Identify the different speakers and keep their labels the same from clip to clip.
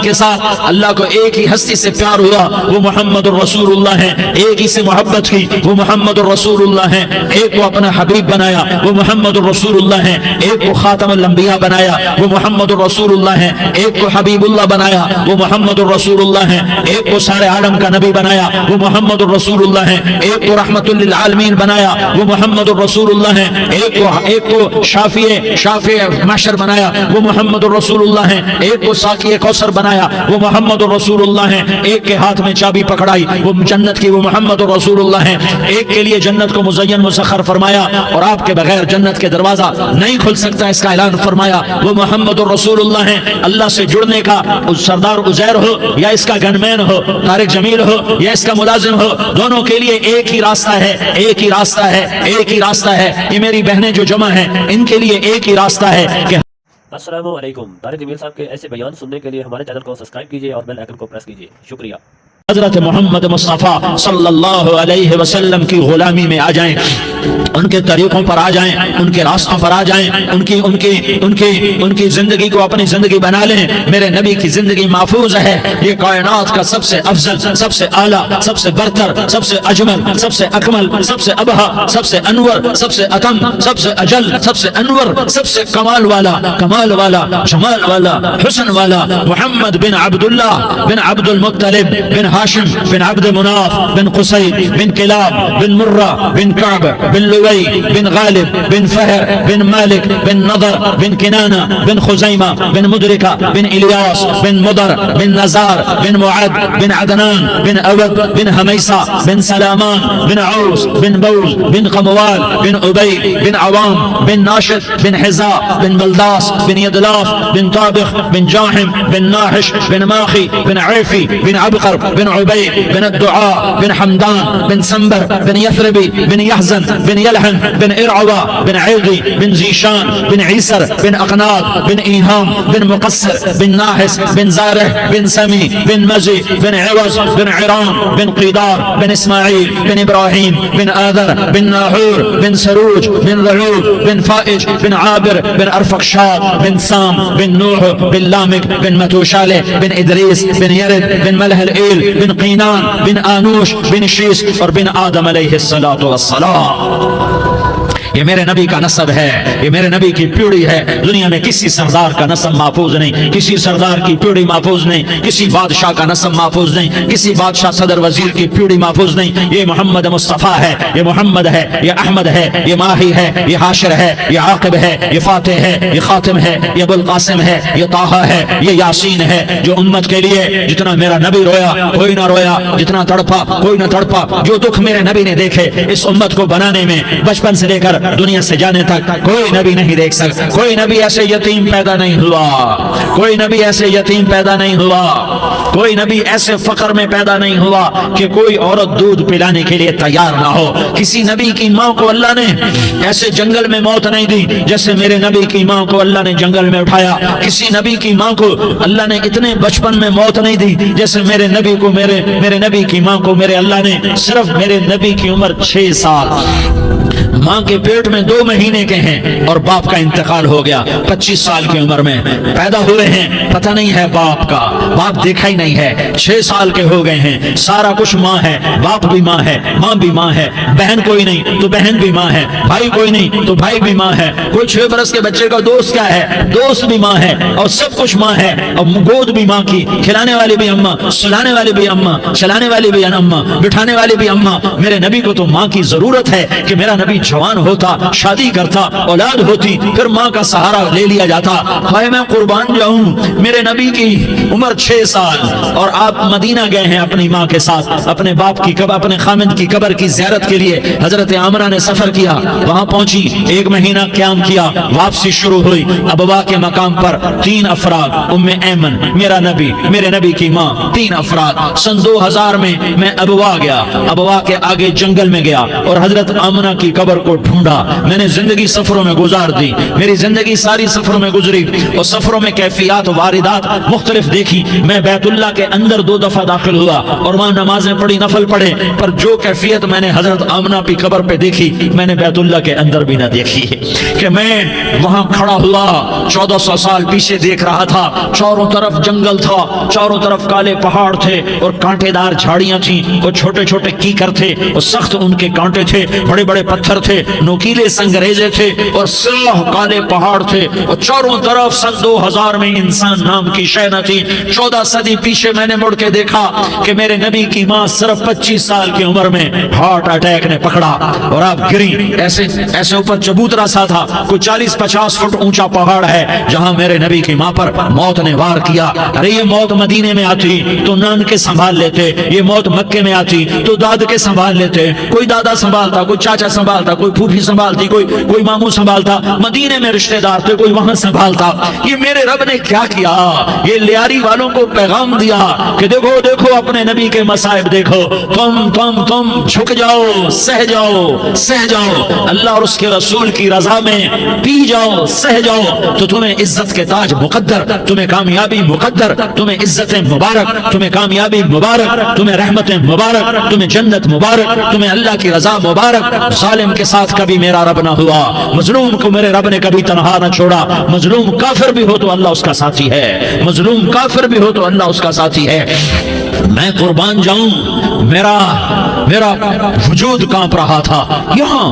Speaker 1: کے ساتھ اللہ کو ایک ہی ہستی سے پیار ہوا، وہ محمد الرسول اللہ ہے، ایک ہی سے محبت کی، وہ محمد الرسول اللہ ہے، ایک کو اپنا حبیب بنایا، وہ محمد الرسول اللہ ہے، ایک کو خاتم الانبیاء بنایا، وہ محمد الرسول اللہ ہے، ایک کو حبیب اللہ بنایا، وہ محمد الرسول اللہ ہے، ایک کو سارے عالم کا نبی بنایا، وہ محمد الرسول اللہ ہے، ایک کو رحمت للعالمین بنایا، وہ محمد الرسول اللہ ہے، ایک کو شافع محشر بنایا، وہ محمد الرسول اللہ ہے، ایک کو ساقی کوثر بنایا، وہ محمد الرسول اللہ ہے، ایک کے ہاتھ میں چابی پکڑائی وہ جنت کی، وہ محمد الرسول اللہ ہے، ایک کے لیے جنت کو مزین مسخر فرمایا اور آپ کے بغیر جنت کے دروازہ نہیں کھل سکتا اس کا اعلان فرمایا، وہ محمد الرسول اللہ ہے۔ اللہ سے جڑنے کا سردار عزیر ہو یا اس کا گنمین ہو، طارق جمیل ہو یا اس کا ملازم ہو، دونوں کے لیے ایک ہی راستہ ہے، ایک ہی راستہ ہے، ایک ہی راستہ ہے۔ یہ میری بہنیں جو جمع ہیں ان کے لیے ایک ہی راستہ ہے کہ
Speaker 2: السلام علیکم۔ طارق جمیل صاحب کے ایسے بیان سننے کے لیے ہمارے چینل کو سبسکرائب کیجیے اور بیل آئیکن کو پریس کیجیے۔ شکریہ۔
Speaker 1: حضرت محمد مصطفیٰ صلی اللہ علیہ وسلم کی غلامی میں آ جائیں، ان کے طریقوں پر آ جائیں، ان کے راستوں پر آ جائیں، ان کی زندگی کو اپنی زندگی بنا لیں۔ میرے نبی کی زندگی محفوظ ہے۔ یہ کائنات کا سب سے افضل، سب سے اعلیٰ، سب سے برتر، سب سے اجمل، سب سے اکمل، سب سے ابہا، سب سے انور، سب سے اتم، سب سے اجل، سب سے انور، سب سے کمال والا، جمال والا، حسن والا محمد بن عبداللہ بن عبد المطلب بن ہاشم بن عبد مناف بن قصی بن کلاب بن مرہ بن کعب بن لوی بن غالب بن فہر بن مالک بن نضر بن کنانہ بن خزیمہ بن مدرکہ بن الیاس بن مدر بن نزار بن معد بن عدنان بن اود بن حمیسہ بن سلامان بن عوس بن بوز بن قموال بن عبی بن عوام بن ناشد بن حزاء بن بلداس بن یدلاف بن طابخ بن جاحم بن ناحش بن ماخی بن عیفی بن عبقر بن عبید بن الدعاء بن حمدان بن سنبر بن یثربی بن یحزن بن یلحن بن ارعوا بن عیغی بن زیشان بن عیسر بن اقناط بن ایہام بن مقصر بن ناحس بن زارح بن سمی بن مزی بن عوض بن عرام بن قیدار بن اسماعیل بن ابراہیم بن آذر بن ناحور بن سروج بن رعوب بن فائج بن عابر بن ارفقشاد بن سام بن نوح بن لامک بن متوشالہ بن ادریس بن یرد بن ملح الایل بن قینان بن آنوش بن شیس اور بن آدم علیہ السلام۔ یہ میرے نبی کا نسب ہے، یہ میرے نبی کی پیڑھی ہے۔ دنیا میں کسی سردار کا نسب محفوظ نہیں، کسی سردار کی پیڑھی محفوظ نہیں، کسی بادشاہ کا نسب محفوظ نہیں، کسی بادشاہ صدر وزیر کی پیڑھی محفوظ نہیں۔ یہ محمد مصطفیٰ ہے، یہ محمد ہے، یہ احمد ہے، یہ ماہی ہے، یہ حاشر ہے، یہ عاقب ہے، یہ فاتح ہے، یہ خاتم ہے، یہ ابو القاسم ہے، یہ طٰہٰ ہے، یہ یاسین ہے۔ جو امت کے لیے جتنا میرا نبی رویا کوئی نہ رویا، جتنا تڑپا کوئی نہ تڑپا، جو دکھ میرے نبی نے دیکھے اس امت کو بنانے میں، بچپن سے لے کر دنیا سے جانے تک کوئی نبی نہیں دیکھ سکتا۔ کوئی نبی ایسے یتیم پیدا نہیں ہوا، کوئی نبی ایسے یتیم پیدا نہیں ہوا، کوئی نبی ایسے فقر میں پیدا نہیں ہوا کہ کوئی عورت دودھ پلانے کے لیے تیار نہ ہو۔ کسی نبی کی ماں کو اللہ نے ایسے جنگل میں موت نہیں دی جیسے میرے نبی کی ماں کو اللہ نے جنگل میں اٹھایا۔ کسی نبی کی ماں کو اللہ نے اتنے بچپن میں موت نہیں دی جیسے میرے نبی کو میرے نبی کی ماں کو میرے اللہ نے صرف میرے نبی کی عمر 6 سال، ماں کے پیٹ میں 2 مہینے کے ہیں اور باپ کا انتقال ہو گیا 25 سال کی عمر میں پیدا ہوئے ہیں، پتہ نہیں ہے باپ کا، باپ دیکھا ہی نہیں ہے، 6 سال کے ہو گئے ہیں، سارا کچھ ماں ہے، باپ بھی ماں ہے، ماں بھی ماں ہے، بہن کوئی نہیں تو بہن بھی ماں ہے، بھائی کوئی نہیں تو بھائی بھی ماں ہے، کوئی 6 برس کے بچے کا دوست کیا ہے، دوست بھی ماں ہے، اور سب کچھ ماں ہے، اور گود بھی ماں کی، کھلانے والی بھی اماں، سلانے والی بھی اماں، چلانے والی بھی اماں، بٹھانے والی بھی اماں۔ میرے نبی کو تو ماں کی ضرورت ہے کہ میرا نبی جوان ہوتا، شادی کرتا، اولاد ہوتی، پھر ماں کا سہارا لے لیا جاتا۔ ہائے میں قربان جاؤں، میرے نبی کی عمر 6 سال اور آپ مدینہ گئے ہیں اپنی ماں کے ساتھ، اپنے باپ کی قبر، اپنے خامد کی قبر کی زیارت کے لیے۔ حضرت عامرہ نے سفر کیا، وہاں پہنچی، 1 مہینہ قیام کیا، واپسی شروع ہوئی۔ ابوا کے مقام پر 3 افراد، ام ایمن، میرا نبی، میرے نبی کی ماں، 3 افراد۔ سن 2000 میں ابوا گیا، ابوا کے آگے جنگل میں گیا اور حضرت آمنہ کی قبر کو ڈھونڈا. میں نے زندگی سفروں میں گزار دی, میری زندگی ساری سفروں میں گزری, اور سفروں میں کیفیات واردات مختلف دیکھی. میں بیت اللہ کے اندر 2 دفعہ داخل ہوا اور وہاں نمازیں پڑھی, نفل پڑھے, پر جو کیفیت میں نے حضرت آمنہ کی قبر پہ دیکھی میں نے بیت اللہ کے اندر بھی نہ دیکھی. کہ میں وہاں کھڑا ہوا 1400 سال پیچھے دیکھ رہا تھا, چاروں طرف جنگل تھا, چاروں طرف کالے پہاڑ تھے اور کانٹے دار جھاڑیاں تھیں, اور چھوٹے چھوٹے کیکر تھے اور سخت ان کے کانٹے تھے, بڑے بڑے پتھر تھے, نوکیلے سنگریزے تھے اور سیاہ کالے پہاڑ تھے, اور چاروں طرف سن 2000 میں انسان نام کی شے نہ تھی. 14 صدی پیچھے میں نے مڑ کے دیکھا کہ میرے نبی کی ماں صرف 25 سال کی عمر میں ہارٹ اٹیک نے پکڑا اور آپ گری. ایسے اوپر چبوترا سا تھا, کوئی 40-50 فٹ اونچا پہاڑ ہے جہاں میرے نبی کی ماں پر موت نے وار کیا. ارے یہ موت مدینے میں آتی تو نان کے سنبھال لیتے, یہ موت مکے میں آتی تو داد کے سنبھال لیتے. کوئی دادا سنبھالتا, کوئی چاچا سنبھالتا, کوئی پھوپھی سنبھالتی, کوئی ماموں سنبھالتا. مدینے میں رشتہ دار تھے, کوئی وہاں سنبھالتا. یہ میرے رب نے کیا کیا؟ یہ لیاری والوں کو پیغام دیا کہ دیکھو دیکھو اپنے نبی کے مصائب دیکھو, تم جھک جاؤ, سہ جاؤ, اللہ اور اس کے رسول کی رضا میں پی جاؤ, سہ جاؤ, تو تمہیں عزت کے تاج مقدر, تمہیں کامیابی مقدر, تمہیں عزت مبارک, تمہیں کامیابی مبارک, تمہیں رحمت مبارک, تمہیں جنت مبارک, تمہیں اللہ کی رضا مبارک. ظالم کے ساتھ کبھی میرا رب نہ ہوا, مظلوم کو میرے رب نے کبھی تنہا نہ چھوڑا. مظلوم کافر بھی ہو تو اللہ اس کا ساتھی ہے, مظلوم کافر بھی ہو تو اللہ اس کا ساتھی ہے. میں قربان جاؤں, میرا وجود کانپ رہا تھا. یہاں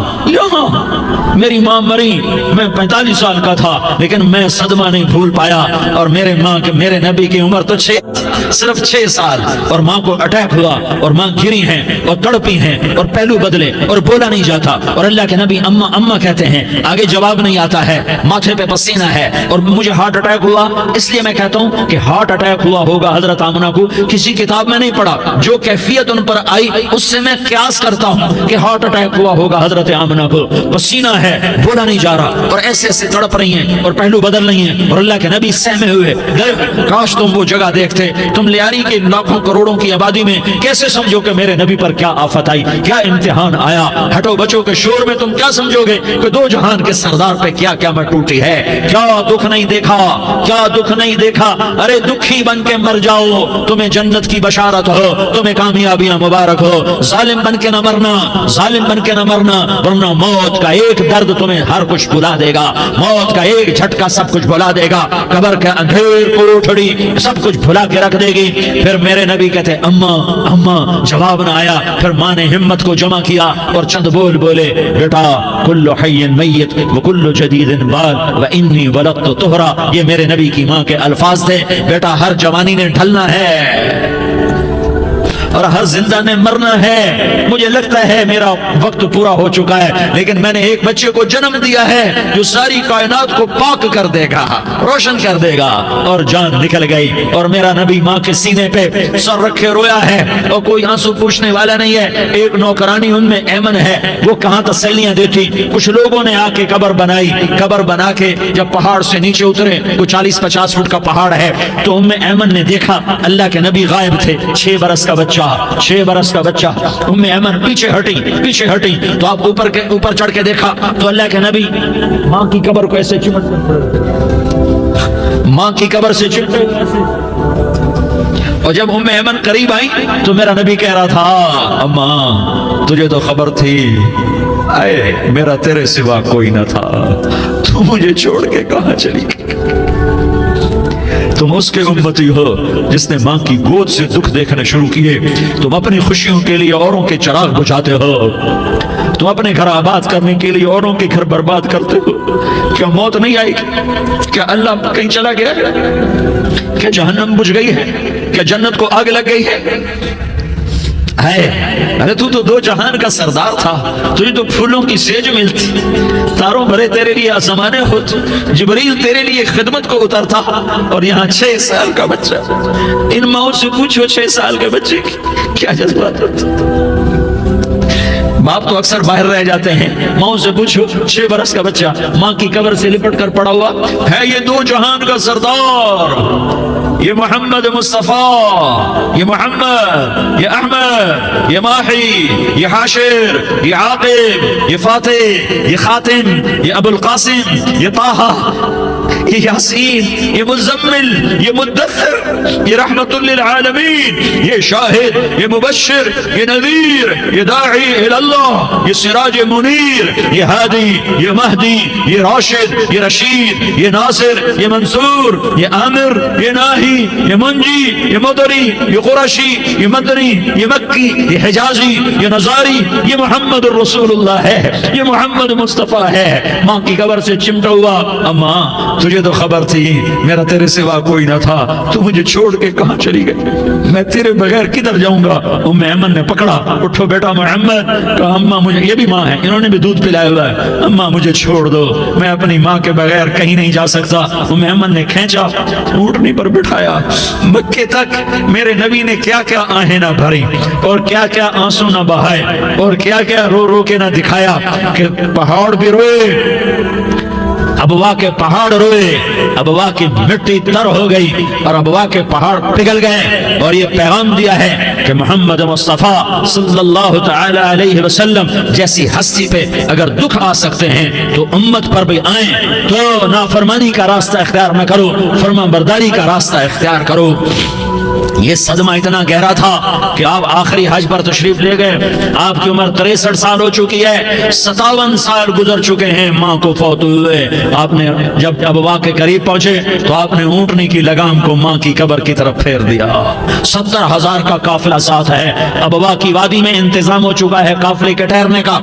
Speaker 1: میری ماں مری, میں 45 سال کا تھا, لیکن میں صدمہ نہیں بھول پایا. اور میرے نبی کی عمر تو صرف 6 سال, اور ماں کو اٹیک ہوا اور ماں گری ہیں اور تڑپی ہیں اور پہلو بدلے اور بولا نہیں جاتا. اور اللہ کے نبی اما اما کہتے ہیں, آگے جواب نہیں آتا ہے, ماتھے پہ پسینہ ہے. اور مجھے ہارٹ اٹیک ہوا, اس لیے میں کہتا ہوں کہ ہارٹ اٹیک ہوا ہوگا حضرت آمنہ کو, کسی کتاب میں نہیں پڑھا. جو کیفیت ان پر آئی اس سے میں قیاس کرتا ہوں کہ ہارٹ اٹیک ہوا ہوگا حضرت آمنہ کو. پسینہ ہے, بولا نہیں جا رہا, اور ایسے تڑپ رہی ہیں اور پہلو بدل رہی ہیں. اور اللہ کے نبی سہمے ہوئے, کاش تم وہ جگہ دیکھتے. تم لیاری کے لاکھوں کروڑوں کی آبادی میں کیسے سمجھو کہ میرے نبی پر کیا آفت آئی, کیا امتحان آیا. ہٹو بچوں کے شور میں تم کیا سمجھو گے کہ 2 جہان کے سردار پہ کیا قیامت ٹوٹی ہے. کیا دکھ نہیں دیکھا, کیا دکھ نہیں دیکھا. ارے دکھی بن کے مر جاؤ, تمہیں جنت کی بشارت ہو, تمہیں کامیابیاں مبارک ہو. ظالم بن کے نہ مرنا, ورنہ موت کا ایک درد تمہیں ہر کچھ بھلا دے گا, موت کا ایک جھٹکا سب کچھ بھلا دے گا, قبر کے اندھیر کوٹھڑی سب کچھ بھلا کے رکھ دے گی. پھر میرے نبی کہتے اما, جواب نہ آیا. پھر ماں نے ہمت کو جمع کیا اور چند بولے, بیٹا کل حی میت وکل جدید بال وانی ولدت طہرا. یہ میرے نبی کی ماں کے الفاظ تھے. بیٹا ہر جوانی نے ڈھلنا ہے اور ہر زندہ نے مرنا ہے. مجھے لگتا ہے میرا وقت پورا ہو چکا ہے, لیکن میں نے ایک بچے کو جنم دیا ہے جو ساری کائنات کو پاک کر دے گا, روشن کر دے گا. اور جان نکل گئی, اور میرا نبی ماں کے سینے پہ سر رکھے رویا ہے, اور کوئی آنسو پوچھنے والا نہیں ہے. ایک نوکرانی ان میں ایمن ہے, وہ کہاں تسلیاں دیتی. کچھ لوگوں نے آ کے قبر بنا کے جب پہاڑ سے نیچے اترے, کوئی 40-50 فٹ کا پہاڑ ہے, تو ام ایمن نے دیکھا اللہ کے نبی غائب تھے. 6 برس کا بچہ. ام ایمن پیچھے ہٹی تو آپ اوپر چڑھ کے دیکھا تو اللہ کے نبی ماں کی قبر کو ایسے ماں کی قبر سے چمٹے. اور جب ام ایمن قریب آئی تو میرا نبی کہہ رہا تھا, اماں تجھے تو خبر تھی, اے میرا تیرے سوا کوئی نہ تھا, تو مجھے چھوڑ کے کہاں چلی گئی. تم اس کے امتی ہو جس نے ماں کی گود سے دکھ دیکھنے شروع کیے. تم اپنی خوشیوں کے لیے اوروں کے چراغ بجھاتے ہو, تم اپنے گھر آباد کرنے کے لیے اوروں کے گھر برباد کرتے ہو. کیا موت نہیں آئی؟ کیا اللہ کہیں چلا گیا؟ کیا جہنم بجھ گئی ہے؟ کیا جنت کو آگ لگ گئی ہے؟ ارے تو 2 جہان کا سردار تھا, تجھے تو پھولوں کی سیج ملتی, تاروں بھرے تیرے لیے آسمانے ہوتے, جبریل تیرے لیے خدمت کو اترتا, اور یہاں 6 سال کا بچہ. ان ماؤں سے پوچھو 6 سال کے بچے کی کیا جذبات ہوتے. باپ تو اکثر باہر رہ جاتے ہیں, ماؤں سے پوچھو 6 برس کا بچہ ماں کی قبر سے لپٹ کر پڑا ہوا ہے. یہ 2 جہان کا سردار, یہ محمد مصطفیٰ، یہ محمد، یہ احمد، یہ ماہی، یہ حاشر، یہ عاقب، یہ فاتح، یہ خاتم، یہ ابو القاسم، یہ طہ، یہ یاسین، یہ مزمل، یہ مدثر، یہ رحمت للعالمین، یہ شاہد، یہ مبشر، یہ نذیر، یہ داعی اللہ، یہ سراج منیر، یہ ہادی، یہ مہدی، یہ راشد، یہ رشید، یہ ناصر، یہ منصور، یہ عامر، یہ ناہی، یہ منجی، یہ مدری، یہ قرشی، یہ مدنی، یہ مکی، یہ حجازی، یہ نظاری، یہ محمد الرسول اللہ ہے، یہ محمد مصطفیٰ ہے۔ ماں کی قبر سے چمٹا ہوا، اماں تجھے تو خبر تھی میرا تیرے سوا کوئی نہ تھا، تو مجھے چھوڑ کے کہاں چلی گئی، میں تیرے بغیر کدھر جاؤں گا۔ ام ایمن نے پکڑا، اٹھو بیٹا محمد، کہا اماں مجھے، یہ بھی ماں ہے، انہوں نے بھی دودھ پلایا ہوا ہے، اماں مجھے چھوڑ دو، میں اپنی ماں کے بغیر کہیں نہیں جا سکتا۔ ام ایمن نے کھینچا، اونٹنی پر بٹھایا، مکے تک میرے نبی نے کیا کیا آہیں نہ بھری اور کیا کیا آنسو نہ بہائے اور کیا کیا رو رو کے نہ دکھایا کہ پہاڑ بھی روئے، ابوا کے پہاڑ روئے، ابوا کی مٹی تر ہو گئی اور ابوا کے پہاڑ پگھل گئے، اور یہ پیغام دیا ہے کہ محمد مصطفیٰ صلی اللہ تعالی علیہ وسلم جیسی ہستی پہ اگر دکھ آ سکتے ہیں تو امت پر بھی آئیں، تو نافرمانی کا راستہ اختیار نہ کرو، فرما برداری کا راستہ اختیار کرو۔ یہ صدمہ اتنا گہرا تھا کہ آپ آخری حج پر تشریف لے گئے، آپ کی عمر 63 سال ہو چکی ہے، 57 سال گزر چکے ہیں ماں کو فوت ہوئے۔ آپ نے جب ابوا کے قریب پہنچے تو آپ نے اونٹنی کی لگام کو ماں کی قبر کی طرف پھیر دیا۔ 70,000 کا قافلہ ساتھ ہے، ابوا کی وادی میں انتظام ہو چکا ہے قافلے کے ٹھہرنے کا۔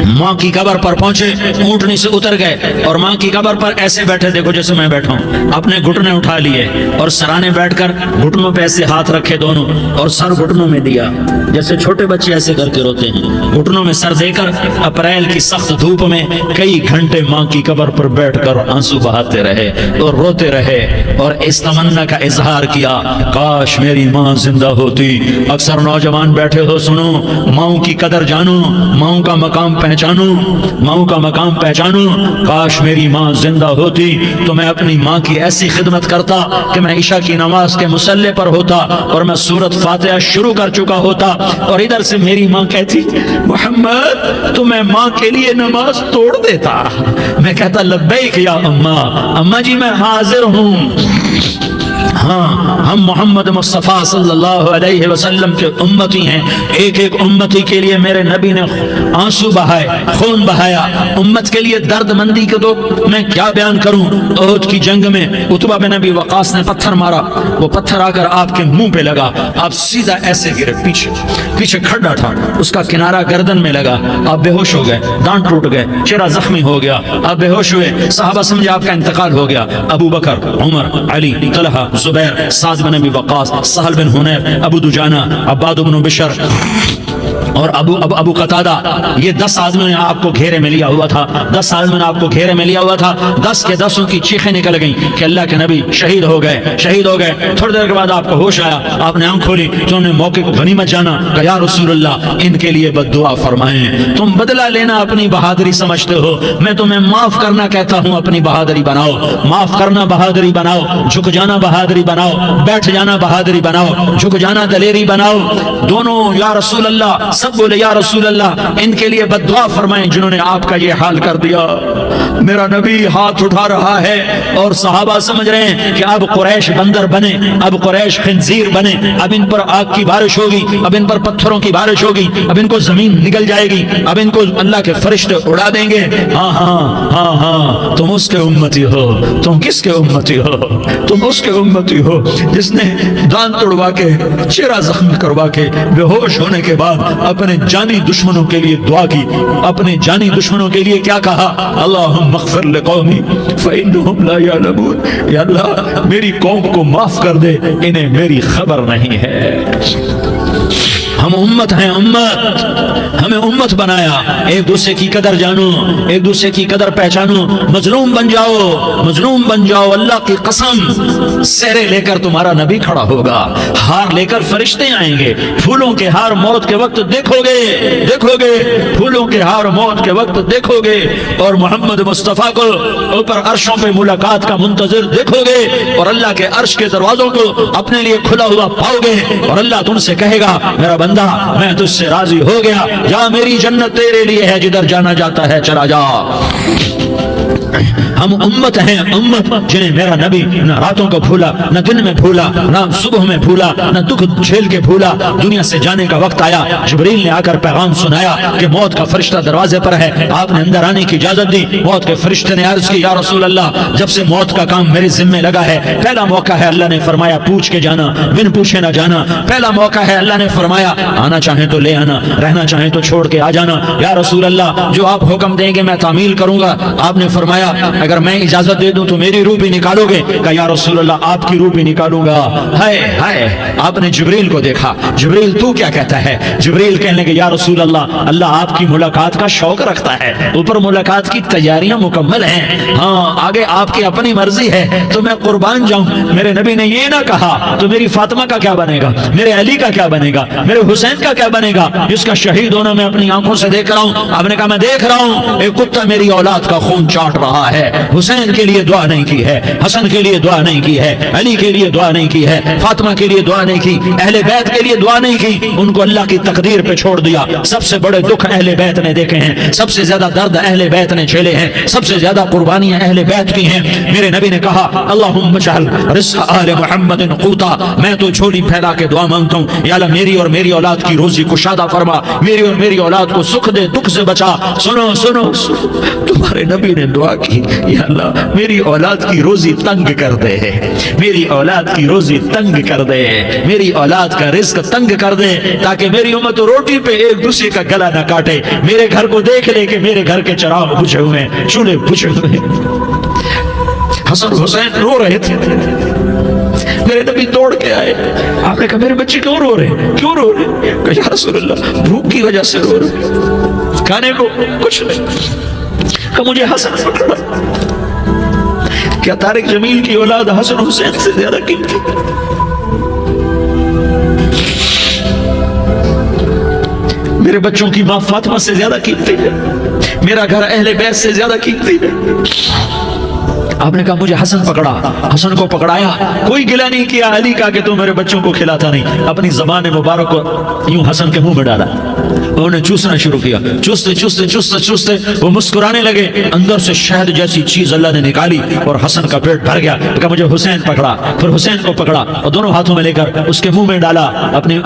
Speaker 1: ماں کی قبر پر پہنچے، اونٹنی سے اتر گئے اور ماں کی قبر پر ایسے بیٹھے، دیکھو جیسے میں بیٹھا ہوں، اپنے گھٹنے اٹھا لیے اور سرانے بیٹھ کر گھٹنوں پہ ایسے ہاتھ رکھے دونوں اور سر گھٹنوں میں دیا، جیسے چھوٹے بچے ایسے کر کے روتے ہیں، گھٹنوں میں سر دے کر اپریل کی سخت دھوپ میں کئی گھنٹے ماں کی قبر پر بیٹھ کر آنسو بہاتے رہے اور روتے رہے اور اس تمنا کا اظہار کیا، کاش میری ماں زندہ ہوتی۔ اکثر نوجوان بیٹھے ہو، سنو، ماؤں کی قدر جانو، ماؤں کا مقام پہچانو، ماؤں کا مقام پہچانو۔ کاش میری ماں زندہ ہوتی تو میں اپنی ماں کی ایسی خدمت کرتا کہ میں عشاء کی نماز کے مصلے پر ہوتا اور میں سورۃ فاتحہ شروع کر چکا ہوتا اور ادھر سے میری ماں کہتی محمد تو میں ماں کے لیے نماز توڑ دیتا، میں کہتا لبیک یا اماں، اماں جی میں حاضر ہوں۔ ہاں، ہم محمد مصطفیٰ صلی اللہ علیہ وسلم کے امتی ہیں، ایک ایک امتی کے لیے میرے نبی نے آنسو بہائے، خون بہایا، امت کے لیے درد مندی کے تو میں کیا بیان کروں۔ احد کی جنگ میں عتبہ بن ابی وقاص نے پتھر مارا، وہ پتھر آ کر آپ کے منہ پہ لگا، آپ سیدھا ایسے گرے، پیچھے کھڑا تھا، اس کا کنارہ گردن میں لگا، آپ بے ہوش ہو گئے، دانت ٹوٹ گئے، چہرہ زخمی ہو گیا، آپ بے ہوش ہوئے، صحابہ سمجھے آپ کا انتقال ہو گیا۔ ابو بکر، عمر، علی، طلحہ، زبیر، سعد بن ابی وقاص، سہل بن حنیف، ابو دجانہ، عباد بن بشر اور ابو قتادہ، یہ 10 آدمیوں نے آپ کو گھیرے میں لیا ہوا تھا، 10 آدمیوں نے آپ کو گھیرے میں لیا ہوا تھا، 10 کے 10 کی چیخیں نکل گئیں کہ اللہ کے نبی شہید ہو گئے، شہید ہو گئے۔ تھوڑی دیر کے بعد آپ کو ہوش آیا، آپ نے آنکھ کھولی تو انہوں نے موقع کو غنیمت جانا کہ یا رسول اللہ ان کے لیے بد دعا فرمائیں، تم بدلہ لینا اپنی بہادری سمجھتے ہو، میں تمہیں معاف کرنا کہتا ہوں، اپنی بہادری بناؤ، معاف کرنا بہادری بناؤ، جھک جانا بہادری بناؤ، بیٹھ جانا بہادری بناؤ، جھک جانا دلیری بناؤ۔ دونوں یا رسول اللہ، سب بولے یا رسول اللہ ان کے لیے بد دعا فرمائیں جنہوں نے آپ کا یہ حال کر دیا۔ میرا نبی ہاتھ اٹھا رہا ہے اور صحابہ سمجھ رہے ہیں کہ اب قریش بندر بنے، اب قریش خنزیر بنے، اب ان پر آگ کی بارش ہوگی، اب ان پر پتھروں کی بارش ہوگی، اب ان کو زمین نگل جائے گی، اب ان کو اللہ کے فرشتے اڑا دیں گے۔ ہاں ہاں ہاں ہاں، تم اس کے امتی ہو، تم کس کے امتی ہو؟ تم اس کے امتی ہو جس نے دانت توڑوا کے، چہرہ زخمی کروا کے، بے ہوش ہونے کے بعد اپنے جانی دشمنوں کے لیے دعا کی، اپنے جانی دشمنوں کے لیے کیا کہا؟ اللہم اغفر لقومی فإنہم لا یعلمون، یا اللہ میری قوم کو معاف کر دے، انہیں میری خبر نہیں ہے۔ ہم امت ہیں، امت، ہمیں امت بنایا، ایک دوسرے کی قدر جانو، ایک دوسرے کی قدر پہچانو، مظلوم بن جاؤ، مظلوم بن جاؤ، اللہ کی قسم سہرے لے کر تمہارا نبی کھڑا ہوگا، ہار لے کر فرشتے آئیں گے، پھولوں کے ہار موت کے وقت دیکھو گے، دیکھو گے پھولوں کے ہار موت کے وقت دیکھو گے، اور محمد مصطفیٰ کو اوپر عرشوں پہ ملاقات کا منتظر دیکھو گے، اور اللہ کے عرش کے دروازوں کو اپنے لیے کھلا ہوا پاؤ گے، اور اللہ تم سے کہے گا میرا بندہ میں تجھ سے راضی ہو گیا، جا میری جنت تیرے لیے ہے، جدھر جانا جاتا ہے چلا جا۔ ہم امت ہیں، امت جنہیں میرا نبی نہ راتوں کو بھولا، نہ دن میں بھولا، نہ صبح میں بھولا، نہ دکھ جھیل کے بھولا۔ دنیا سے جانے کا وقت آیا، جبریل نے آ کر پیغام سنایا کہ موت کا فرشتہ دروازے پر ہے، آپ نے اندر آنے کی اجازت دی۔ موت کے فرشتے نے عرض کی یا رسول اللہ جب سے موت کا کام میرے ذمہ لگا ہے، پہلا موقع ہے، اللہ نے فرمایا پوچھ کے جانا، بن پوچھے نہ جانا، پہلا موقع ہے، اللہ نے فرمایا آنا چاہیں تو لے آنا، رہنا چاہیں تو چھوڑ کے آ جانا۔ یا رسول اللہ جو آپ حکم دیں گے میں تعمیل کروں گا۔ آپ نے فرمایا اگر میں اجازت دے دوں تو میری روح بھی نکالو گے؟ کہا یا رسول اللہ آپ کی روح بھی نکالوں گا۔ ہائے ہائے، آپ نے جبریل کو دیکھا، جبریل تو کیا کہتا ہے؟ جبریل کہنے لگے یا رسول اللہ اللہ آپ کی ملاقات کا شوق رکھتا ہے، اوپر ملاقات کی تیاریاں مکمل ہیں، ہاں آگے آپ کی اپنی مرضی ہے تو میں قربان جاؤں۔ میرے نبی نے یہ نہ کہا تو میری فاطمہ کا کیا بنے گا، میرے علی کا کیا بنے گا، میرے حسین کا کیا بنے گا جس کا شہید ہونا میں اپنی آنکھوں سے دیکھ رہا ہوں۔ آپ نے کہا میں دیکھ رہا ہوں ایک کتا میری اولاد کا خون چاٹ رہا ہے، حسین کے لیے دعا نہیں کی ہے، حسن کے لیے دعا نہیں کی ہے، علی کے لیے دعا نہیں کی ہے، فاطمہ کے لیے دعا نہیں کی، اہل بیت کے لیے دعا نہیں کی، ان کو اللہ کی تقدیر پہ چھوڑ دیا۔ سب سے بڑے دکھ اہل بیت نے دیکھے ہیں، سب سے زیادہ درد اہل بیت نے جھیلے ہیں، سب سے زیادہ قربانیاں اہل بیت کی ہیں۔ میرے نبی نے کہا اللہم اجعل رزق آل محمد قوتا، میں تو جھولی پھیلا کے دعا مانگتا ہوں یا اللہ میری اور میری اولاد کی روزی کشادہ فرما، میری اور میری اولاد کو سکھ دے، دکھ سے بچا۔ سنو سنو تمہارے نبی نے دعا کی یا اللہ میری اولاد کی روزی تنگ کر دے، میری اولاد کی روزی تنگ کر دے، میری اولاد کا رزق تنگ کر دے تاکہ میری امت روٹی پہ ایک دوسرے کا گلا نہ کاٹے، میرے گھر کو دیکھ لے کہ میرے گھر کے چراغ بجھے ہوئے ہیں، چولہے بجھے ہوئے ہیں۔ حسن حسین رو رہے تھے، میرے نبی دوڑ کے آئے، آپ نے کہا میرے بچے کیوں رو رہے ہیں، کیوں رو رہے ہیں؟ کہا یا رسول اللہ بھوک کی وجہ سے رو رہے ہیں، کھانے کو کچھ نہیں۔ کہ مجھے حسن پکڑا، کیا طارق جمیل کی اولاد حسن حسین سے زیادہ قیمتی؟ میرے بچوں کی ماں فاطمہ سے زیادہ قیمتی ہے، میرا گھر اہل بیت سے زیادہ قیمتی ہے۔ آپ نے کہا مجھے حسن پکڑا، حسن کو پکڑایا، کوئی گلہ نہیں کیا علی کا کہ تو میرے بچوں کو کھلاتا نہیں، اپنی زبان مبارک کو یوں حسن کے منہ میں ڈالا، انہوں نے چوسنا شروع کیا، چوستے چوستے چوستے چوستے وہ مسکرانے لگے، اندر سے شہد جیسی چیز اللہ نے نکالی اور حسن کا پیٹ بھر گیا۔ کہا مجھے حسین پکڑا، پھر حسین کو پکڑا اور دونوں ہاتھوں میں لے کر اس کے منہ میں ڈالا،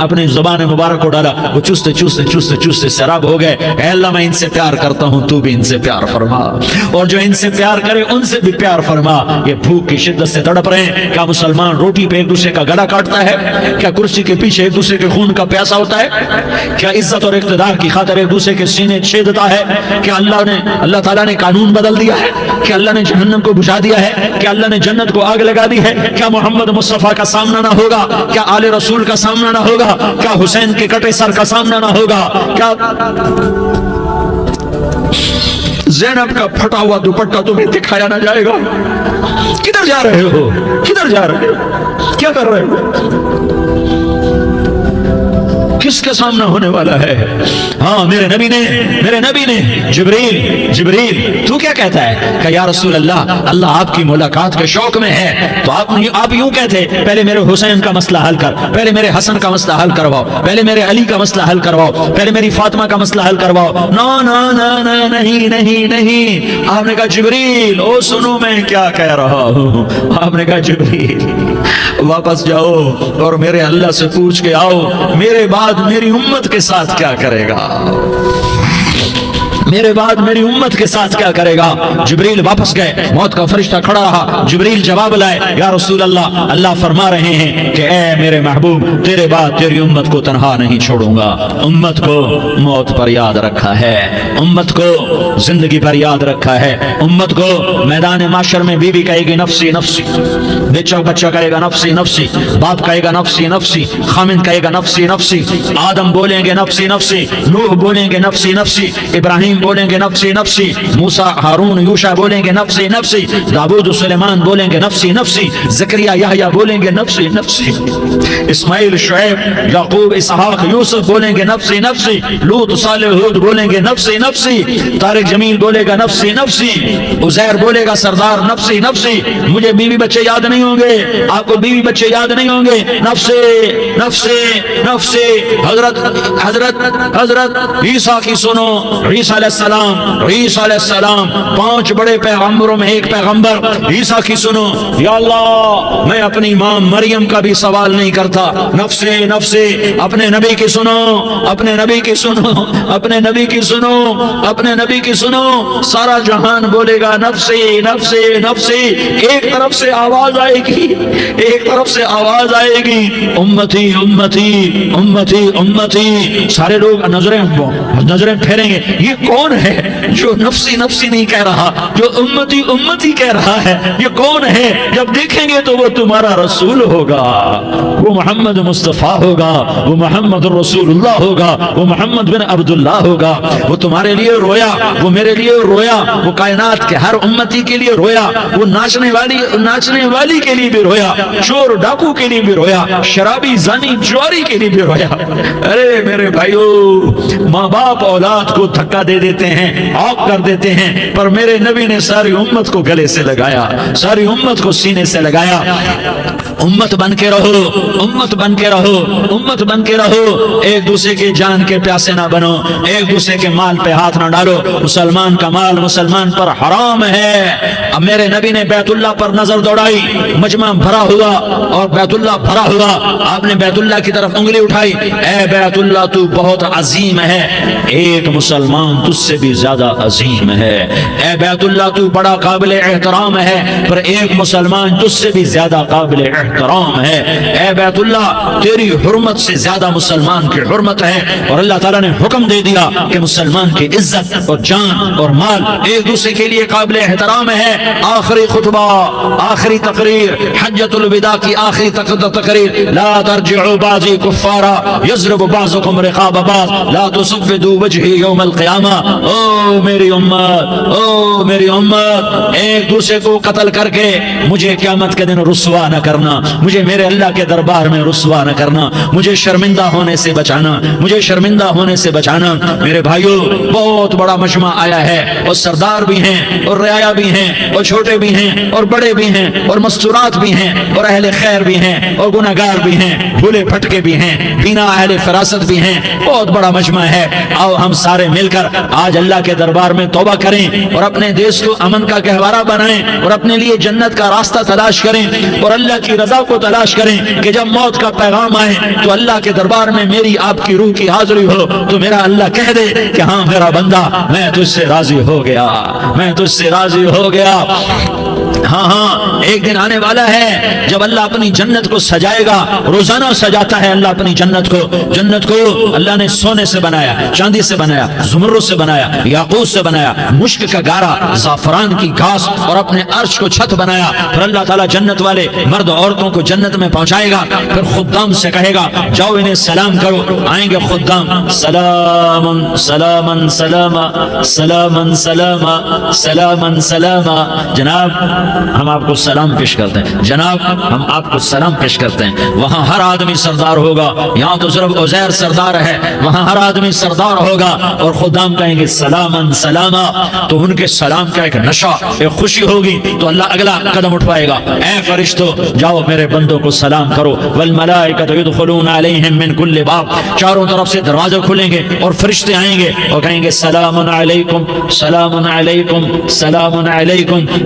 Speaker 1: اپنی زبان مبارک کو ڈالا، وہ چوستے چوستے چوستے چوستے سیراب ہو گئے۔ اے اللہ میں ان سے پیار کرتا ہوں، تو بھی ان سے پیار فرما، اور جو ان سے پیار کرے ان سے بھی پیار فرما۔ یہ بھوک کی شدت سے تڑپ رہے ہیں، کیا مسلمان روٹی پہ ایک دوسرے کا گلا کاٹتا ہے؟ کیا کرسی کے پیچھے ایک دوسرے کے خون کا پیاسا ہوتا ہے؟ کیا عزت اور اقتدار کی خاطر ایک دوسرے کے سینے چھیدتا ہے؟ کیا اللہ تعالیٰ نے قانون بدل دیا ہے؟ کیا اللہ نے جہنم کو بجھا دیا ہے؟ کیا اللہ نے جنت کو آگ لگا دی ہے؟ کیا محمد مصطفیٰ کا سامنا نہ ہوگا؟ کیا آل رسول کا سامنا نہ ہوگا؟ کیا حسین کے کٹے سر کا سامنا نہ ہوگا؟ کیا زینب کا پھٹا ہوا دوپٹہ تمہیں دکھایا نہ جائے گا؟ کدھر جا رہے ہو؟ کدھر جا رہے ہو؟ کیا کر رہے ہو؟ کس کے سامنا ہونے والا ہے؟ ہاں میرے نبی نے جبریل تو کیا کہتا ہے؟ کہ یا رسول اللہ اللہ آپ کی ملاقات کے شوق میں ہے، تو آپ یوں کہتے پہلے میرے حسین کا مسئلہ حل کر، پہلے میرے حسن کا مسئلہ حل کرواؤ، پہلے میرے علی کا مسئلہ حل کرواؤ، پہلے میری فاطمہ کا مسئلہ حل کرواؤ۔ نہیں۔ آپ نے کہا جبریل او سنو میں کیا کہہ رہا ہوں۔ آپ نے کہا جبریل واپس جاؤ اور میرے اللہ سے پوچھ کے آؤ میرے بعد میری امت کے ساتھ کیا کرے گا، میرے بعد میری امت کے ساتھ کیا کرے گا؟ جبریل واپس گئے، موت کا فرشتہ کھڑا رہا، جبریل جواب لائے، یا رسول اللہ، اللہ فرما رہے ہیں کہ اے میرے محبوب، تیرے بعد تیری امت کو تنہا نہیں چھوڑوں گا۔ امت کو موت پر یاد رکھا ہے، امت کو زندگی پر یاد رکھا ہے، امت کو میدان معاشر میں بیوی کہے گی نفسی نفسی، بچہ کہے گا نفسی نفسی، باپ کہے گا نفسی نفسی، خامن کہے گا نفسی نفسی، آدم بولیں گے نفسی نفسی، نوح بولیں گے نفسی نفسی، ابراہیم بولیں گے نفسی نفسی، موسیٰ ہارون یوشع بولیں گے نفسی نفسی، داؤد سلیمان بولیں گے نفسی نفسی، زکریا یحییٰ بولیں گے نفسی نفسی، اسماعیل شعیب یعقوب اسحاق یوسف بولیں گے نفسی نفسی، لوط صالح ہود بولیں گے نفسی نفسی، طارق جمیل بولے گا نفسی نفسی، عزیر بولے گا سردار نفسی نفسی، مجھے بیوی بچے یاد نہیں ہوں گے، آپ کو بیوی بچے یاد نہیں ہوں گے، نفسی نفسی نفسی۔ حضرت عیسیٰ کی سنو، عیسیٰ علیہ السلام، عیسیٰ علیہ السلام 5 بڑے پیغمبروں میں ایک پیغمبر عیسیٰ کی سنو، یا اللہ میں اپنی ماں مریم کا بھی سوال نہیں کرتا، نفسی نفسی۔ اپنے نبی کی سنو، اپنے نبی کی سنو، اپنے نبی کی سنو، اپنے نبی کی سنو، سارا جہان بولے گا نفسی نفسی نفسی۔ ایک طرف سے آواز آئے گی، ایک طرف سے آواز آئے گی، امتی امتی امتی امتی۔ سارے لوگ نظریں پھیریں گے، یہ کون ہے جو نفسی نفسی نہیں کہہ رہا، جو امتی امتی کہہ رہا ہے، یہ کون ہے؟ جب دیکھیں گے تو وہ تمہارا رسول ہوگا، وہ محمد مصطفیٰ ہوگا، وہ محمد رسول اللہ ہوگا، وہ محمد بن عبداللہ ہوگا۔ وہ تمہارے لیے رویا، وہ میرے لیے رویا، وہ کائنات کے ہر امتی کے لیے رویا، وہ ناچنے والی کے لیے بھی رویا، چور ڈاکو کے لیے بھی رویا، شرابی زانی جواری کے لیے بھی رویا۔ ارے میرے بھائیو، ماں باپ اولاد کو دھکا دے دیتے ہیں، آگ کر دیتے ہیں، پر میرے نبی نے ساری امت کو گلے سے لگایا، ساری امت کو سینے سے لگایا۔ امت بن کے رہو، امت بن کے رہو، امت بن کے رہو، ایک دوسرے کی جان کے پیاسے نہ بنو، ایک دوسرے کے مال پہ ہاتھ نہ ڈالو۔ مسلمان کا مال مسلمان پر حرام ہے۔ اب میرے نبی نے بیت اللہ پر نظر دوڑائی، مجمع بھرا ہوا اور بیت اللہ بھرا ہوا، آپ نے بیت اللہ کی طرف انگلی اٹھائی، اے بیت اللہ تو بہت عظیم ہے، ایک مسلمان تجھ سے بھی زیادہ عظیم ہے، اے بیت اللہ تو بڑا قابل احترام ہے، پر ایک مسلمان تجھ سے بھی زیادہ قابل احترام ہے، اے بیت اللہ تیری حرمت سے زیادہ مسلمان کی حرمت ہے۔ اور اللہ تعالیٰ نے حکم دے دیا کہ مسلمان کی عزت اور جان اور مال ایک دوسرے کے لیے قابل احترام ہے۔ آخری خطبہ، آخری تقریر، حجۃ الوداع کی آخری تقریر، لا ترجعوا بعضی کفارا یضرب بعضکم رقاب بعض لا تصفدوا وجہی یوم القیامہ۔ او میری امت، او میری امت، ایک دوسرے کو قتل کر کے مجھے قیامت کے دن رسوا نہ کرنا، مجھے میرے اللہ کے دربار میں رسوا نہ کرنا، مجھے شرمندہ ہونے سے بچانا، مجھے شرمندہ ہونے سے بچانا۔ میرے بھائیو، بہت بڑا مجمع آیا ہے، اور سردار بھی ہیں اور رعایا بھی ہیں اور چھوٹے بھی ہیں اور بڑے بھی ہیں اور مستورات بھی ہیں اور اہل خیر بھی ہیں اور گناہگار بھی ہیں، بھولے پھٹکے بھی ہیں، بینا اہل فراست بھی ہیں، بہت بڑا مجمع ہے۔ آؤ ہم سارے مل کر آج اللہ کے دربار میں توبہ کریں اور اپنے دیش کو امن کا گہوارہ بنائیں اور اپنے لیے جنت کا راستہ تلاش کریں اور اللہ کی رضا کو تلاش کریں کہ جب موت کا پیغام آئے تو اللہ کے دربار میں میری آپ کی روح کی حاضری ہو تو میرا اللہ کہہ دے کہ ہاں میرا بندہ، میں تجھ سے راضی ہو گیا، میں تجھ سے راضی ہو گیا۔ ہاں ہاں، ایک دن آنے والا ہے جب اللہ اپنی جنت کو سجائے گا، روزانہ سجاتا ہے اللہ اپنی جنت کو۔ جنت کو اللہ نے سونے سے بنایا، چاندی سے بنایا، زمرد سے بنایا، یاقوت سے بنایا، مشک کا گارا، زعفران کی گھاس اور اپنے عرش کو چھت بنایا۔ پھر اللہ تعالیٰ جنت والے مرد عورتوں کو جنت میں پہنچائے گا، پھر خدام سے کہے گا جاؤ انہیں سلام کرو۔ آئیں گے خدام، سلام سلام سلام سلام سلام سلام سلام، جناب ہم آپ کو سلام پیش کرتے ہیں، جناب ہم آپ کو سلام پیش کرتے ہیں۔ وہاں ہر آدمی سردار ہوگا، یہاں تو صرف عزیر سردار ہے، وہاں ہر آدمی سردار ہوگا اور خدام کہیں گے سلام سلاما، تو ان کے سلام کا ایک نشہ، ایک خوشی ہوگی، تو اللہ اگلا قدم اٹھوائے گا، اے فرشتو جاؤ میرے بندوں کو سلام کرو۔ والملائکۃ یدخلون علیہم من کل باب، چاروں طرف سے دروازے کھلیں گے اور فرشتے آئیں گے اور کہیں گے سلام علیکم سلام علیکم سلام علیکم،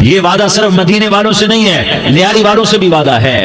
Speaker 1: یہ وعدہ صرف مدینے والوں سے نہیں ہے، لیاری والوں سے بھی وعدہ ہے،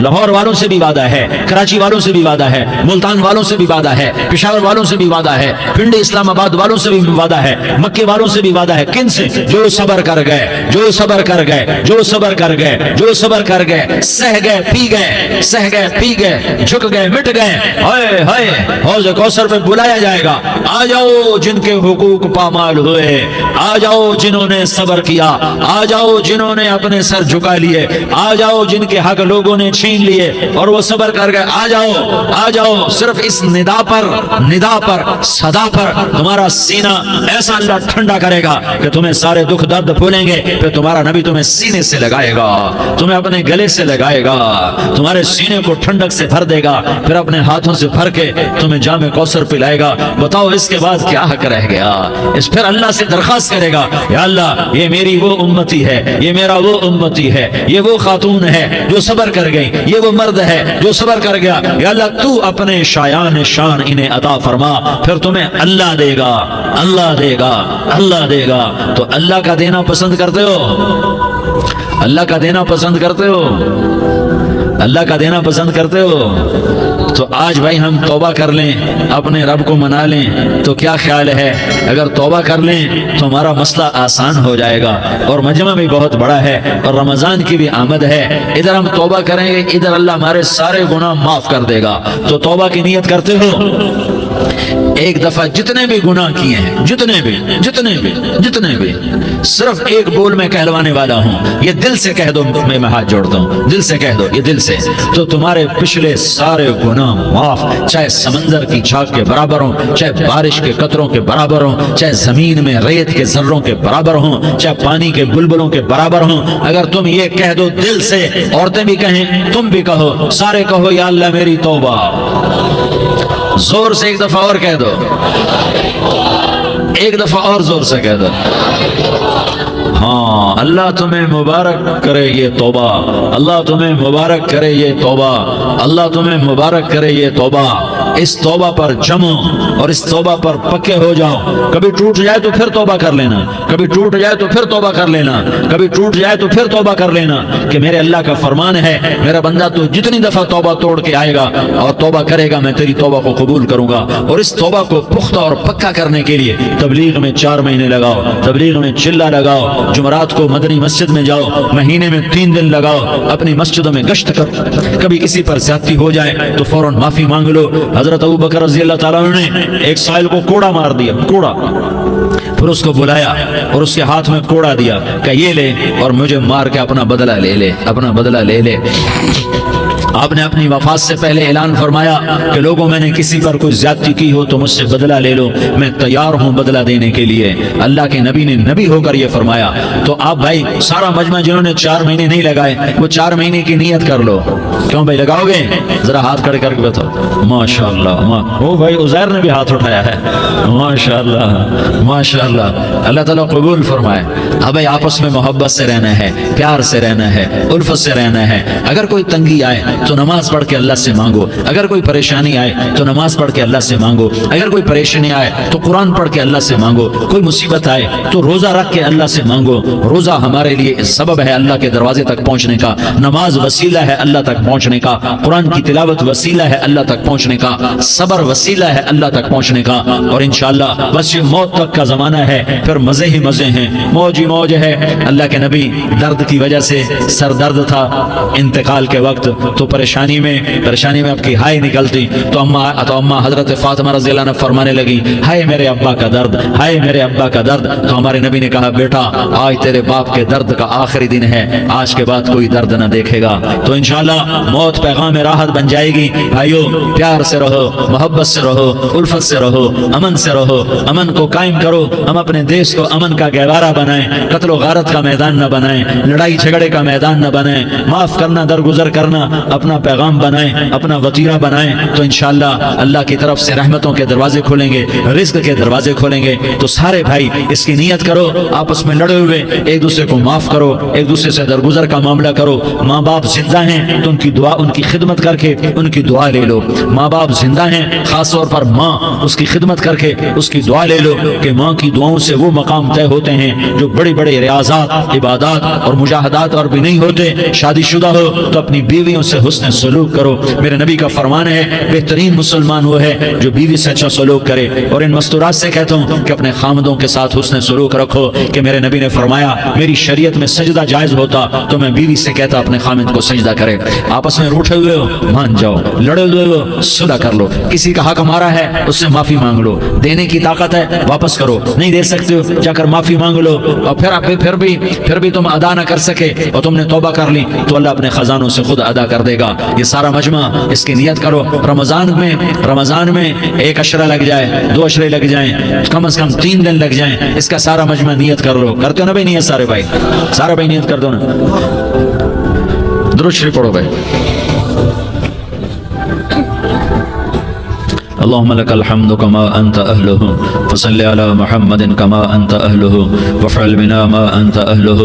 Speaker 1: لاہور والوں سے بھی وعدہ ہے، کراچی والوں سے بھی وعدہ ہے، ملتان والوں سے بھی وعدہ ہے، پشاور والوں سے بھی وعدہ ہے، پنڈی اسلام آباد والوں سے بھی وعدہ ہے، مکے والوں سے بھی وعدہ ہے۔ کن سے؟ جو صبر کر گئے، جو صبر کر گئے، جو صبر کر گئے، جو صبر کر گئے، سہ گئے پی گئے، سہ گئے پی گئے، جھک گئے مٹ گئے، ہائے ہائے حوض کوثر پہ بلایا جائے گا، آ جاؤ جن کے حقوق پامال ہوئے، آ جاؤ جنہوں نے صبر کیا، آ جاؤ جنہوں نے اپنے سر جھکا لیے، آ جاؤ جن کے حق لوگوں نے چھین لیے اور وہ صبر کر گئے، آ جاؤ آ جاؤ۔ صرف اس ندا پر صدا پر تمہارا سینہ ایسا اللہ ٹھنڈا کرے گا کہ تمہیں سارے دکھ درد بھولیں گے، پھر تمہارا نبی تمہیں سینے سے لگائے گا، تمہیں اپنے گلے سے لگائے گا، تمہارے سینے کو ٹھنڈک سے بھر دے گا، پھر اپنے ہاتھوں سے بھر کے تمہیں جام کوثر پلائے گا۔ بتاؤ اس کے بعد کیا حق رہ گیا؟ اس پھر اللہ سے درخواست کرے گا، یا اللہ یہ میری وہ امتی ہے، یہ میرا وہ امتی ہے، یہ وہ خاتون ہے جو صبر کر گئی، یہ وہ مرد ہے جو صبر کر گیا، یا اللہ تو اپنے شایان شان انہیں عطا فرما، پھر تمہیں اللہ دے گا، اللہ دے گا، اللہ دے گا۔ تو اللہ کا دینا پسند کرتے ہو؟ اللہ کا دینا پسند کرتے ہو؟ اللہ کا دینا پسند کرتے ہو؟ تو آج بھائی ہم توبہ کر لیں، اپنے رب کو منا لیں، تو کیا خیال ہے اگر توبہ کر لیں تو ہمارا مسئلہ آسان ہو جائے گا، اور مجمع بھی بہت بڑا ہے اور رمضان کی بھی آمد ہے، ادھر ہم توبہ کریں گے، ادھر اللہ ہمارے سارے گناہ معاف کر دے گا۔ تو توبہ کی نیت کرتے ہو؟ ایک دفعہ جتنے بھی گناہ کیے ہیں، جتنے بھی صرف ایک بول میں کہلوانے والا ہوں، یہ دل سے کہہ دو، میں ہاتھ جوڑتا ہوں، دل سے کہہ دو، یہ دل سے، تو تمہارے پچھلے سارے گناہ معاف، چاہے سمندر کی جھاگ کے برابر ہوں، چاہے بارش کے قطروں کے برابر ہوں، چاہے زمین میں ریت کے ذروں کے برابر ہوں، چاہے پانی کے بلبلوں کے برابر ہوں۔ اگر تم یہ کہہ دو دل سے، عورتیں بھی کہیں، تم بھی کہو، سارے کہو یا اللہ میری توبہ، زور سے ایک دفعہ اور کہہ دو، ایک دفعہ اور زور سے کہہ دو، ہاں اللہ تمہیں مبارک کرے یہ توبہ، اللہ تمہیں مبارک کرے یہ توبہ، اللہ تمہیں مبارک کرے یہ توبہ۔ اس توبہ پر جمو اور اس توبہ پر پکے ہو جاؤ، کبھی ٹوٹ جائے تو پھر توبہ کر لینا، کبھی ٹوٹ جائے تو پھر توبہ کر لینا، کبھی ٹوٹ جائے تو پھر توبہ کر لینا، کہ میرے اللہ کا فرمان ہے، میرا بندہ تو جتنی دفعہ توبہ توڑ کے آئے گا اور توبہ کرے گا میں تیری توبہ کو قبول کروں گا۔ اور اس توبہ کو پختہ اور پکا کرنے کے لیے تبلیغ میں 4 مہینے لگاؤ، تبلیغ میں چلہ لگاؤ، جمعرات کو مدنی مسجد میں جاؤ، مہینے میں 3 دن لگاؤ، اپنی مسجدوں میں گشت کرو، کبھی کسی پر زیادتی ہو جائے تو فوراً معافی مانگ لو۔ حضرت ابو بکر رضی اللہ تعالیٰ عنہ نے ایک سائل کو کوڑا مار دیا، کوڑا، پھر اس کو بلایا اور اس کے ہاتھ میں کوڑا دیا کہ یہ لے اور مجھے مار کے اپنا بدلہ لے لے، اپنا بدلہ لے لے۔ آپ نے اپنی وفات سے پہلے اعلان فرمایا کہ لوگوں میں نے کسی پر کوئی زیادتی کی ہو تو مجھ سے بدلہ لے لو، میں تیار ہوں بدلہ دینے کے لیے۔ اللہ کے نبی نے نبی ہو کر یہ فرمایا۔ تو آپ بھائی سارا مجمع جنہوں نے 4 مہینے نہیں لگائے وہ 4 مہینے کی نیت کر لو۔ کیوں بھائی لگاؤ گے؟ ذرا ہاتھ کھڑے کر کے بتاؤ۔ ماشاء اللہ، وہ بھائی عزیر نے بھی ہاتھ اٹھایا ہے، ماشاء اللہ ماشاء اللہ، اللہ تعالیٰ قبول فرمائے۔ اب بھائی آپس میں محبت سے رہنا ہے، پیار سے رہنا ہے، الفت سے رہنا ہے۔ اگر کوئی تنگی آئے تو نماز پڑھ کے اللہ سے مانگو، اگر کوئی پریشانی آئے تو نماز پڑھ کے اللہ سے مانگو، اگر کوئی پریشانی آئے تو قرآن پڑھ کے اللہ سے مانگو، کوئی مصیبت آئے تو روزہ رکھ کے اللہ سے مانگو۔ روزہ ہمارے لیے سبب ہے اللہ کے دروازے تک پہنچنے کا، نماز وسیلہ ہے اللہ تک پہنچنے کا، قرآن کی تلاوت وسیلہ ہے اللہ تک پہنچنے کا، صبر وسیلہ ہے اللہ تک پہنچنے کا۔ اور انشاءاللہ بس یہ موت تک کا زمانہ ہے، پھر مزے ہی مزے ہیں، موج ہی موج ہے۔ اللہ کے نبی درد کی وجہ سے سر درد تھا انتقال کے وقت، تو پریشانی میں اب کی ہائے نکلتی تو اما حضرت فاطمہ رضی اللہ عنہ فرمانے لگی، ہائے میرے ابا کا درد، ہائے میرے ابا کا درد۔ تو ہمارے نبی نے کہا، بیٹا آج تیرے باپ کے درد کا آخری دن ہے، آج کے بعد کوئی درد نہ دیکھے گا۔ تو انشاءاللہ موت پیغام راحت بن جائے گی۔ بھائیو پیار سے رہو، محبت سے رہو، الفت سے رہو، امن سے رہو، امن کو قائم کرو۔ ہم اپنے دیش کو امن کا گہوارہ بنائیں، قتل و غارت کا میدان نہ بنائیں، لڑائی جھگڑے کا میدان نہ بنائیں، معاف کرنا، درگزر کرنا اپنا پیغام بنائیں، اپنا وطیرہ بنائیں، تو انشاءاللہ اللہ کی طرف سے رحمتوں کے دروازے کھولیں گے، رزق کے دروازے کھولیں گے۔ تو سارے بھائی اس کی نیت کرو، آپس میں لڑے ہوئے ایک دوسرے کو معاف کرو، ایک دوسرے سے درگزر کا معاملہ کرو۔ ماں باپ زندہ ہیں تو ان کی دعا، ان کی خدمت کر کے ان کی دعا لے لو۔ ماں باپ زندہ ہیں، خاص طور پر ماں، اس کی خدمت کر کے اس کی دعا لے لو کہ ماں کی دعاؤں سے وہ مقام طے ہوتے ہیں جو بڑے بڑے ریاضات، عبادات اور مجاہدات اور بھی نہیں ہوتے۔ شادی شدہ ہو تو اپنی بیویوں سے حسن سلوک کرو۔ میرے نبی کا فرمان ہے بہترین مسلمان وہ ہے جو بیوی سے اچھا سلوک کرے۔ اور ان مستورات سے کہتا ہوں کہ اپنے خامدوں کے ساتھ حسن سلوک رکھو، کہ میرے نبی نے فرمایا میری شریعت میں سجدہ جائز ہوتا تو میں بیوی سے کہتا اپنے خامد کو سجدہ کرے۔ آپس میں روٹھے ہوئے ہو مان جاؤ، لڑے ہوئے ہو صلح کر لو، کسی کا حق ہمارا ہے اس سے معافی مانگ لو، دینے کی طاقت ہے واپس کرو، نہیں دے سکتے ہو جا کر معافی مانگ لو، اور پھر بھی تم ادا نہ کر سکے اور تم نے توبہ کر لی تو اللہ اپنے خزانوں سے خود ادا کر دے گا۔ یہ سارا مجمع اس کی نیت کرو، رمضان میں 1 عشرہ لگ جائے، 2 عشرے لگ جائیں، کم از کم 3 دن لگ جائیں، اس کا سارا مجمع نیت کر لو۔ کرتے ہو نا بھائی نیت؟ سارے بھائی نیت کر دو نا، درود شریف پڑھو بھائی۔ اللهم لك الحمد كما أنت أهله فصل على محمد كما أنت أهله وافعل بنا ما أنت أهله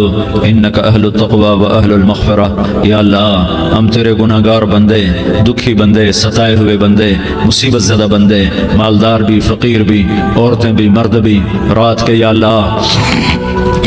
Speaker 1: إنك أهل التقوى وأهل المغفرة۔ یا اللہ ہم تیرے گناہ گار بندے، دکھی بندے، ستائے ہوئے بندے، مصیبت زدہ بندے، مالدار بھی، فقیر بھی، عورتیں بھی، مرد بھی، رات کے یا اللہ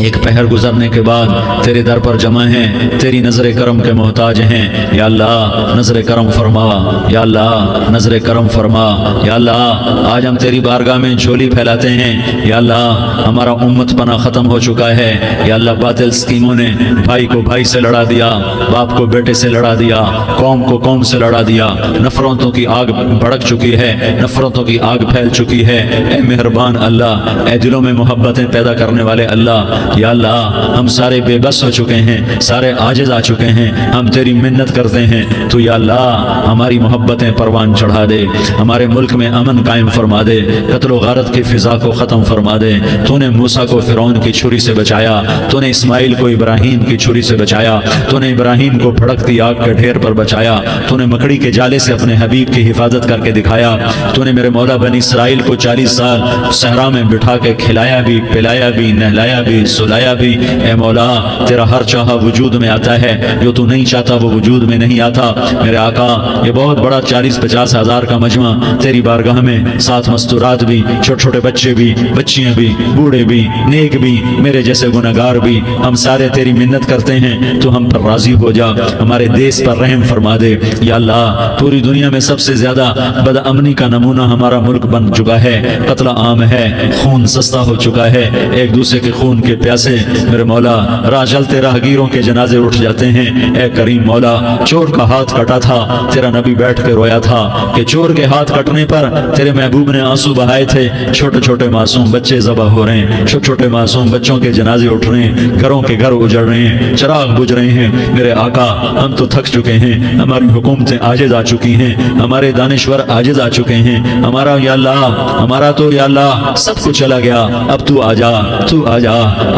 Speaker 1: ایک پہر گزرنے کے بعد تیرے در پر جمع ہیں، تیری نظر کرم کے محتاج ہیں۔ یا اللہ نظر کرم فرما، یا اللہ نظر کرم فرما۔ یا اللہ آج ہم تیری بارگاہ میں جھولی پھیلاتے ہیں۔ یا اللہ ہمارا امت پناہ ختم ہو چکا ہے۔ یا اللہ باطل اسکیموں نے بھائی کو بھائی سے لڑا دیا، باپ کو بیٹے سے لڑا دیا، قوم کو قوم سے لڑا دیا، نفرتوں کی آگ بھڑک چکی ہے، نفرتوں کی آگ پھیل چکی ہے۔ اے مہربان اللہ، اے دلوں میں محبتیں پیدا کرنے والے اللہ، یا اللہ ہم سارے بے بس ہو چکے ہیں، سارے عاجز آ چکے ہیں، ہم تیری منت کرتے ہیں تو یا اللہ ہماری محبتیں پروان چڑھا دے، ہمارے ملک میں امن قائم فرما دے، قتل و غارت کی فضا کو ختم فرما دے۔ تو نے موسیٰ کو فرعون کی چھری سے بچایا، تو نے اسماعیل کو ابراہیم کی چھری سے بچایا، تو نے ابراہیم کو بھڑکتی آگ کے ڈھیر پر بچایا، تو نے مکڑی کے جالے سے اپنے حبیب کی حفاظت کر کے دکھایا، تو نے میرے مولا بنی اسرائیل کو 40 سال صحرا میں بٹھا کے کھلایا بھی، پلایا بھی، نہلایا بھی، سلایا بھی۔ اے مولا تیرا ہر چاہا وجود میں آتا ہے، جو تو نہیں چاہتا وہ وجود میں نہیں آتا۔ میرے آقا یہ بہت بڑا 40-50 ہزار کا مجمع تیری بارگاہ میں، ساتھ مستورات بھی، چھوٹے چھوٹے بچے بھی، بچیاں بھی، بوڑھے بھی، نیک بھی، میرے جیسے گناہگار بھی، ہم سارے تیری منت کرتے ہیں تو ہم پر راضی ہو جا، ہمارے دیس پر رحم فرما دے۔ یا اللہ پوری دنیا میں سب سے زیادہ بد امنی کا نمونہ ہمارا ملک بن چکا ہے، قتل عام ہے، خون سستا ہو چکا ہے، ایک دوسرے کے خون کے پیاسے میرے مولا راہ چلتے راہگیروں کے جنازے اٹھ جاتے ہیں۔ اے کریم مولا چور کا ہاتھ کٹا تھا، تیرا نبی بیٹھ کے رویا تھا کہ چور کے ہاتھ کٹنے پر تیرے محبوب نے آنسو بہائے تھے، چھوٹے چھوٹے معصوم بچے ذبح ہو رہے ہیں، چھوٹے چھوٹے معصوم بچوں کے جنازے اٹھ رہے ہیں، گھروں کے گھر اجڑ رہے ہیں، چراغ بجھ رہے ہیں۔ میرے آقا ہم تو تھک چکے ہیں، ہماری حکومتیں عاجز آ چکی ہیں، ہمارے دانشور عاجز آ چکے ہیں، ہمارا یا اللہ ہمارا تو یا اللہ سب کچھ چلا گیا، اب تو آ جا، تو آ جا،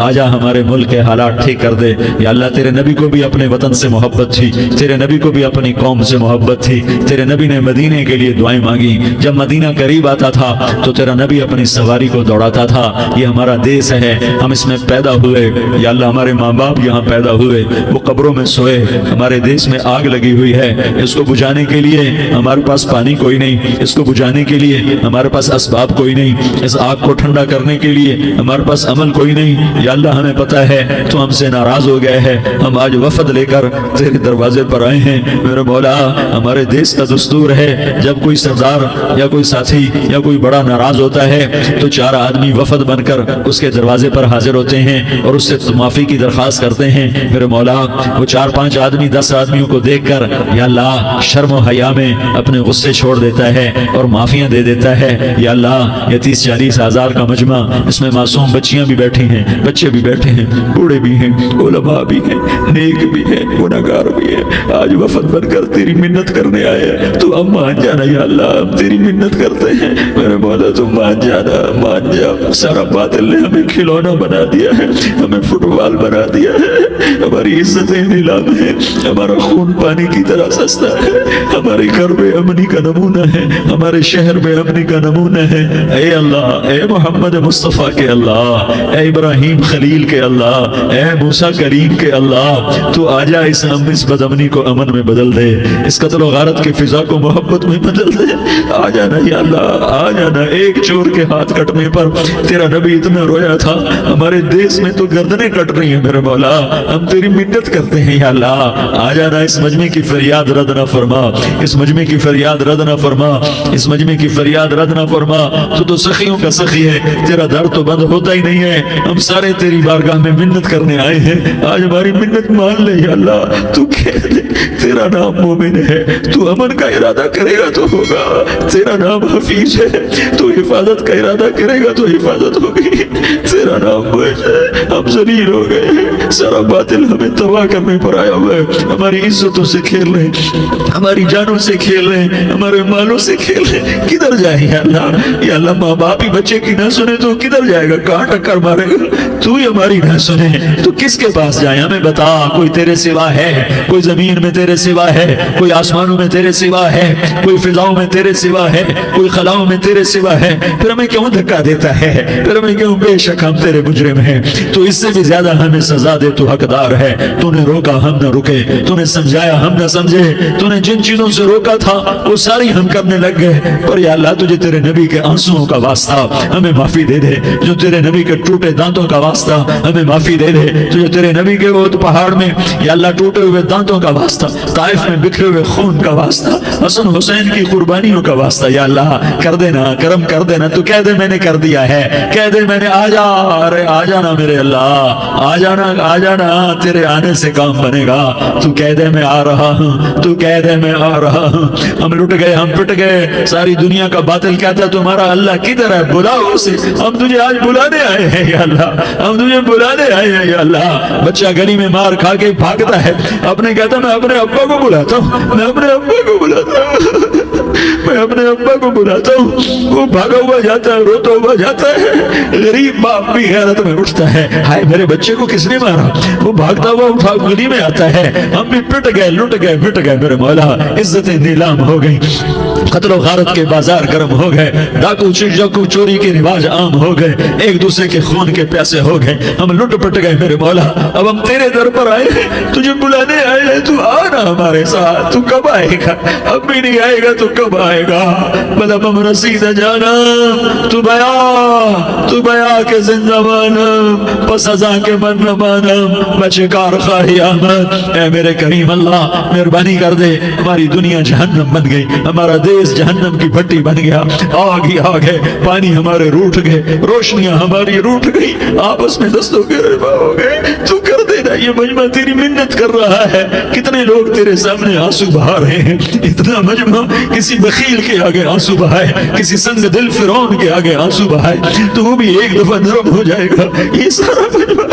Speaker 1: آ جا ہمارے ملک کے حالات ٹھیک کر دے۔ یا اللہ تیرے نبی کو بھی اپنے وطن سے محبت تھی، تیرے نبی کو بھی اپنی قوم سے محبت تھی، تیرے نبی نے مدینے کے لیے دعائیں مانگی، جب مدینہ قریب آتا تھا تو تیرا نبی اپنی سواری کو دوڑاتا تھا۔ یہ ہمارا دیس ہے، ہم اس میں پیدا ہوئے، یا اللہ ہمارے ماں باپ یہاں پیدا ہوئے، وہ قبروں میں سوئے، ہمارے دیس میں آگ لگی ہوئی ہے، اس کو بجھانے کے لیے ہمارے پاس پانی کوئی نہیں، اس کو بجھانے کے لیے ہمارے پاس اسباب کوئی نہیں، اس آگ کو ٹھنڈا کرنے کے لیے ہمارے پاس عمل کوئی نہیں۔ یا اللہ ہمیں پتہ ہے تو ہم سے ناراض ہو گئے ہیں، ہم آج وفد لے کر تیرے دروازے پر آئے ہیں۔ میرے مولا ہمارے دیس کا دستور ہے جب کوئی سردار یا کوئی ساتھی یا کوئی بڑا ناراض ہوتا ہے تو 4 آدمی وفد بن کر اس کے دروازے پر حاضر ہوتے ہیں اور اس سے معافی کی درخواست کرتے ہیں۔ میرے مولا وہ 4-5 آدمی 10 آدمیوں کو دیکھ کر یا اللہ شرم و حیا میں اپنے غصے چھوڑ دیتا ہے اور معافیاں دے دیتا ہے۔ یا اللہ یہ 30-40 ہزار کا مجمع، اس میں معصوم بچیاں بھی بیٹھی ہیں، بچے بھی بیٹھے ہیں، بوڑھے بھی ہیں، علماء بھی ہیں، نیک بھی ہیں، گناہگار بھی ہیں، آج وفد بن کر تیری منت کرنے آئے ہیں، تو اب مان جانا یا اللہ، ہم تیری منت کرتے ہیں میرے مولا، تو مان جانا، مان جا۔ سارا باطل نے ہمیں کھلونا بنا دیا ہے، ہمیں فٹ بال بنا دیا ہے، ہماری عزتیں نیلام ہے، ہمارا خون پانی کی طرح سستا ہے، ہمارے گھر میں امنی کا نمونہ ہے، ہمارے شہر میں امنی کا نمونہ ہے۔ اے اللہ، اے محمد مصطفیٰ کے اللہ، اے ابراہیم خلیل کے اللہ، اے موسیٰ کریم کے اللہ، تو آجا اس بدامنی کو امن میں بدل دے، اس قتل و غارت کی فضا کو محبت میں بدل دے۔ آ جانا یا اللہ، آ جانا۔ ایک چور کے ہاتھ کٹنے پر تیرا نبی اتنا رویا تھا، ہمارے دیس میں تو گردنیں کٹ رہی ہیں میرے مولا، ہم تیری منت کرتے ہیں یا اللہ، آ جانا۔ اس مجمع کی فریاد رد نہ فرما، اس مجمع کی فریاد رد نہ فرما، اس مجمع کی فریاد رد نہ فرما۔ تو سخیوں کا سخی ہے، تیرا در تو بند ہوتا ہی نہیں ہے، ہم سارے تیری بارگاہ میں منت کرنے آئے ہیں، آج ہماری منت مان لے یا اللہ۔ تو کہہ دے تیرا نام مومن ہے، تو امن کا ارادہ کرے گا تو ہوگا، تیرا نام حفیظ ہے، تو حفاظت کا ارادہ کرے گا تو حفاظت ہوگی، تیرا نام موج ہے، ہم ذلیل ہو گئے، سارا باطل ہمیں تباہ کرنے پر آیا ہوا ہے، ہماری عزتوں سے کھیل رہے ہیں، ہماری جانوں سے کھیل رہے ہیں، ہمارے مالوں سے کھیل رہے ہیں، کدھر جائے یا اللہ؟ یا اللہ، ماں باپ ہی بچے کی نہ سنے تو کدھر جائے گا؟ کہاں ٹکر مارے گا؟ تو ہی ہماری نہ سنے تو کس کے پاس جائے؟ ہمیں بتا، کوئی تیرے سوا ہے؟ کوئی زمین میں تیرے سوا ہے؟ کوئی آسمانوں میں تیرے سوا ہے؟ کوئی فضاؤں میں تیرے سوا ہے؟ کوئی خلاؤں میں تیرے سوا ہے؟ پھر ہمیں کیوں دھکا دیتا ہے؟ پھر ہمیں کیوں؟ بے شک ہم تیرے مجرم ہیں، تو اس سے بھی زیادہ ہمیں سزا دے، تو حقدار ہے۔ تو نے روکا ہم نہ رکے، تو نے سمجھایا ہم نہ سمجھے، تو نے جن چیزوں سے روکا تھا وہ ساری ہم کرنے لگ گئے، پر یا اللہ تجھے تیرے نبی کے آنسوؤں کا واسطہ ہمیں معافی دے دے، جو تیرے نبی کے ٹوٹے دانتوں کا واسطہ ہمیں معافی دے دے، تجھے تیرے نبی کے وہ پہاڑ میں یا اللہ ٹوٹے ہوئے دانتوں کا واسطہ، طائف میں بکھرے ہوئے خون کا واسطہ، حسن حسین کی قربانیوں کا واسطہ، یا اللہ کر دینا، کرم کر دینا۔ تو کہہ دے میں نے کر دیا ہے، کہہ دے میں نے، آ جا، ارے آ جانا میرے اللہ، آ جانا، آ جانا، تیرے آنے سے کام بنے گا۔ تو کہہ دے میں آ رہا ہوں، تو کہہ دے میں آ رہا ہوں۔ ہم لٹ گئے، ہم پٹ گئے، ساری دنیا کا باطل کہتا تمہارا اللہ کدھر ہے؟ بلاؤ اسے، ہم تجھے آج بلانے آئے ہیں یا اللہ، ہم تجھے بلانے آئے ہیں یا اللہ۔ بچہ گلی میں مار کھا کے بھاگتا ہے، اپنے کہتا میں اپنے ابا کو بلاتا ہوں، میں اپنے ابا کو بلاتا ہوں، میں اپنے ابا کو بلاتا ہوں، وہ بھاگا ہوا جاتا ہے، روتا ہوا جاتا ہے۔ غریب باپ بھی غیرت میں اٹھتا ہے، ہائے میرے بچے کو کس نے مارا؟ وہ بھاگتا ہوا اٹھا گلی میں آتا ہے، ہم بھی پٹ گئے، لٹ گئے، مٹ گئے میرے مولا، عزتیں نیلام ہو گئی، قتل و غارت کے بازار گرم ہو گئے، ڈاکو چوری کے رواج عام ہو گئے، ایک دوسرے کے خون کے پیاسے ہو گئے، ہم لٹ پٹ گئے میرے مولا۔ اب ہم تیرے در پر آئے ہیں، تجھے بلانے آئے ہیں، تو آنا ہمارے ساتھ۔ تو کب آئے گا؟ اب بھی نہیں آئے گا تو کب آئے گا؟ بلا بم رسید جانا، تو بیا کے زندہ مانم، پس ازاں کے من نہ مانم، بچے کار خواہی آمد۔ اے میرے کریم اللہ، مہربانی کر دے، ہماری دنیا جہنم بن گئی، ہمارا دیس جہنم کی بھٹی بن گیا، آگ ہی آگ ہے، پانی ہمارے روٹھ گئے، روشنیاں ہماری روٹھ گئی، آپس میں دستوں کے رفا ہو گئے۔ تو کر دینا، یہ مجمع تیری منت کر رہا ہے، کتنے لوگ تیرے سامنے آنسو بہا رہے ہیں، اتنا مجمع کسی بخیل کے آگے آنسو بہائے، کسی سنگ دل فرعون کے آگے آنسو بہائے تو وہ بھی ایک دفعہ نرم ہو جائے گا۔ یہ سارا مجمع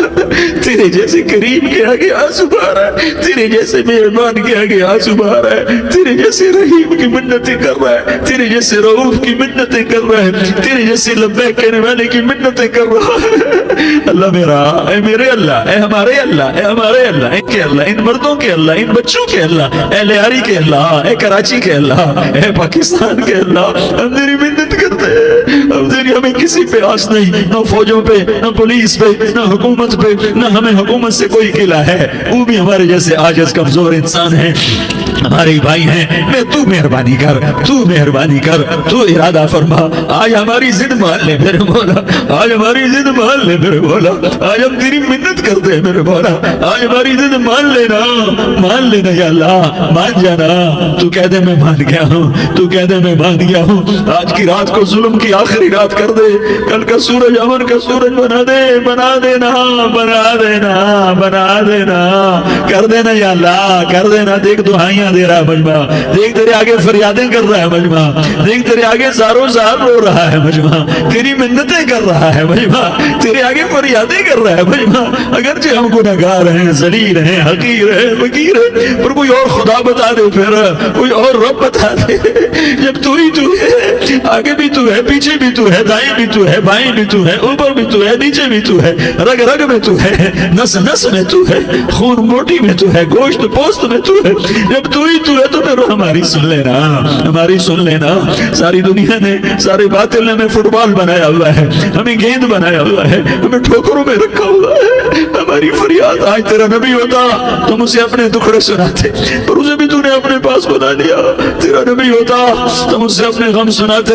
Speaker 1: تیرے جیسے کریم کے آگے آنسو بہا رہا ہے، تیرے جیسے مہربان کے آگے آنسو بہا رہا ہے، تیرے جیسے رحیم کی منتیں کر رہا ہے، تیرے جیسے رؤوف کی منتیں کر رہا ہے، تیرے جیسے لبیک کہنے والے کی منتیں کر رہا ہے۔ اللہ میرا، اے میرے اللہ، اے ہمارے اللہ، اے ہمارے اللہ، ان کے اللہ، ان مردوں کے اللہ، ان بچوں کے اللہ، اے لیاری کے اللہ، اے کراچی کے اللہ، اے پاکستان کے اللہ، ہم تیری منت کرتے ہیں، ہم تیری، ہمیں کسی پہ آس نہیں، نہ فوجوں پہ، نہ پولیس پہ، نہ حکومت پہ، نہ ہمیں حکومت سے کوئی قلعہ ہے، وہ بھی ہمارے جیسے عاجز کمزور انسان ہیں، ہمارے بھائی ہیں۔ میں تو مہربانی کر، تو مہربانی کر، تو ارادہ فرما، آج ہماری ضد مان لے میرے مولا، آج ہماری ضد مان لے میرے مولا، آج ہم تیری منت کرتے ہیں میرے مولا، آج ہماری ضد مان لینا، مان لینا یا اللہ، مان جانا۔ تو کہہ دے میں مان گیا ہوں، تو کہہ دے میں مان گیا ہوں، آج کی رات کو ظلم کی آخری رات کر دے، کل کا سورج امن کا سورج بنا دے، بنا دینا بنا دینا بنا دینا، کر دینا یا اللہ کر دینا۔ دیکھ دعائیاں دے رہا ہے مجمع، دیکھ تیرے آگے فریادیں کر رہا ہے مجمع، دیکھ تیرے آگے زاروں زار رو رہا ہے مجمع، تیری منتیں کر رہا ہے مجمع، تیرے آگے فریادیں کر رہا ہے مجمع۔ اگرچہ ہم گنہگار ہیں، ذلیل ہیں، حقیر ہیں، فقیر ہیں، پر کوئی اور خدا بتا دے، پھر کوئی اور رب بتا دے۔ جب تو ہی تو ہے، آگے بھی تو ہے، پیچھے بھی تو ہے، دائیں بھی تو ہے، بائیں بھی تو ہے، اوپر بھی تو ہے، نیچے بھی تو ہے، رگ رگ میں تو ہے، نس نس میں تو ہے، خون موٹی میں تو ہے، گوشت پوست میں تو ہے۔ جب تو ہی تو ہے تو پھر ہماری سن لینا، ہماری سن لینا۔ ساری دنیا نے، سارے باطل نے ہمیں فٹ بال بنایا ہوا ہے، ہمیں گیند بنایا ہوا ہے، ہمیں ٹھوکروں میں رکھا ہوا ہے۔ ہماری فریاد آج تیرا نبی ہوتا تم اسے اپنے دکھڑے سناتے، پر اسے بھی تو نے اپنے پاس بنا لیا۔ تیرا نبی ہوتا تم اسے اپنے غم سناتے،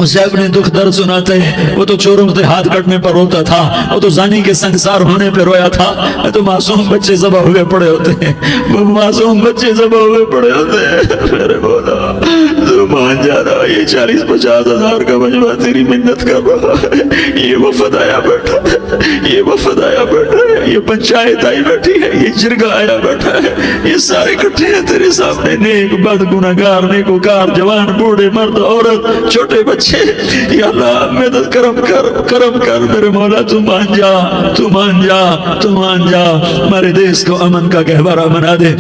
Speaker 1: اسے اپنے دکھ درد سناتے۔ وہ تو چوروں کے ہاتھ کٹنے پر روتا تھا، وہ تو زانی کے سنگسار ہونے پہ رویا تھا، تو معصوم بچے ذبح ہوئے پڑے ہوتے ہیں، وہ معصوم بچے ذبح ہوئے پڑے ہوتے ہیں۔ میرے مولا تو مان جا رہا، یہ 40-50 ہزار کا مجمع تیری منت کر رہا ہے، یہ وفد آیا بیٹھا ہے، یہ وفد آیا بیٹھا ہے، یہ پنچایت آئی بیٹھی ہے، یہ جرگہ آیا بیٹھا ہے، یہ سارے اکٹھے ہیں تیرے سامنے، نیک بد گنہگار نیکوکار، جوان بوڑھے مرد عورت چھوٹے بچے۔ یا اللہ مدد کرم کر، کرم کر میرے مولا، تو مان جا، تو مان جا، تو مان جا۔ ہمارے دیس کو امن کا گہوارہ بنا دے،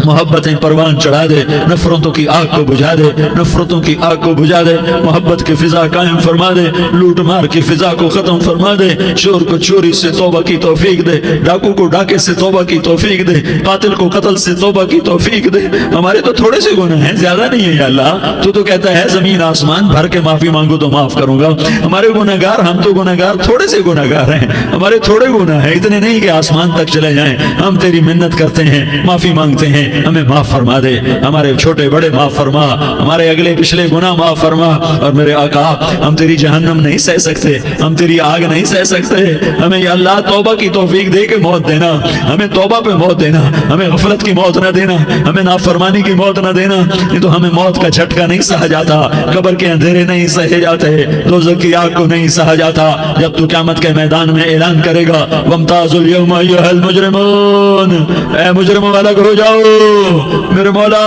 Speaker 1: محبتیں پروان چڑھا دے، نفرتوں کی آگ کو بجھا دے، نفرتوں کی آگ کو بجھا دے، محبت کی فضا قائم فرما دے، لوٹ مار کی فضا کو ختم فرما دے، چور کو چوری سے توبہ کی توفیق دے، ڈاکو کو ڈاکے سے توبہ کی توفیق دے، قاتل کو قتل سے توبہ کی توفیق دے۔ ہمارے تو تھوڑے سے گناہ ہیں، زیادہ نہیں ہے یا اللہ، تو کہتا ہے زمین آسمان بھر کے معافی مانگو تو معاف کروں گا۔ ہمارے گنہگار، ہم تو گنہگار تھوڑے سے گنہگار ہیں، ہمارے تھوڑے گناہ ہیں، اتنے نہیں کہ آسمان تک چلے جائیں۔ ہم تیری منت کرتے ہیں، معافی مانگتے ہیں، ہمیں معاف فرما دے، ہمارے چھوٹے بڑے معاف فرما، ہمارے اگلے پچھلے گناہ معاف فرما۔ اور میرے آقا ہم تیری جہنم نہیں سہ سکتے، ہم تیری آگ نہیں سہ سکتے، ہمیں یا اللہ توبہ کی توفیق دے کے موت دینا، ہمیں توبہ پہ موت دینا، ہمیں غفلت کی موت نہ دینا، ہمیں نافرمانی کی موت نہ دینا، نہیں تو ہمیں موت کا جھٹکا نہیں سہا جاتا، قبر کے اندھیرے نہیں سہے جاتے، دوزخ کی آگ کو نہیں سہا جاتا۔ جب تو قیامت کے میدان میں اعلان کرے گا وَامْتَازُوا الْيَوْمَ أَيُّهَا الْمُجْرِمُونَ، اے مجرموں الگ ہو جاؤ، میرے مولا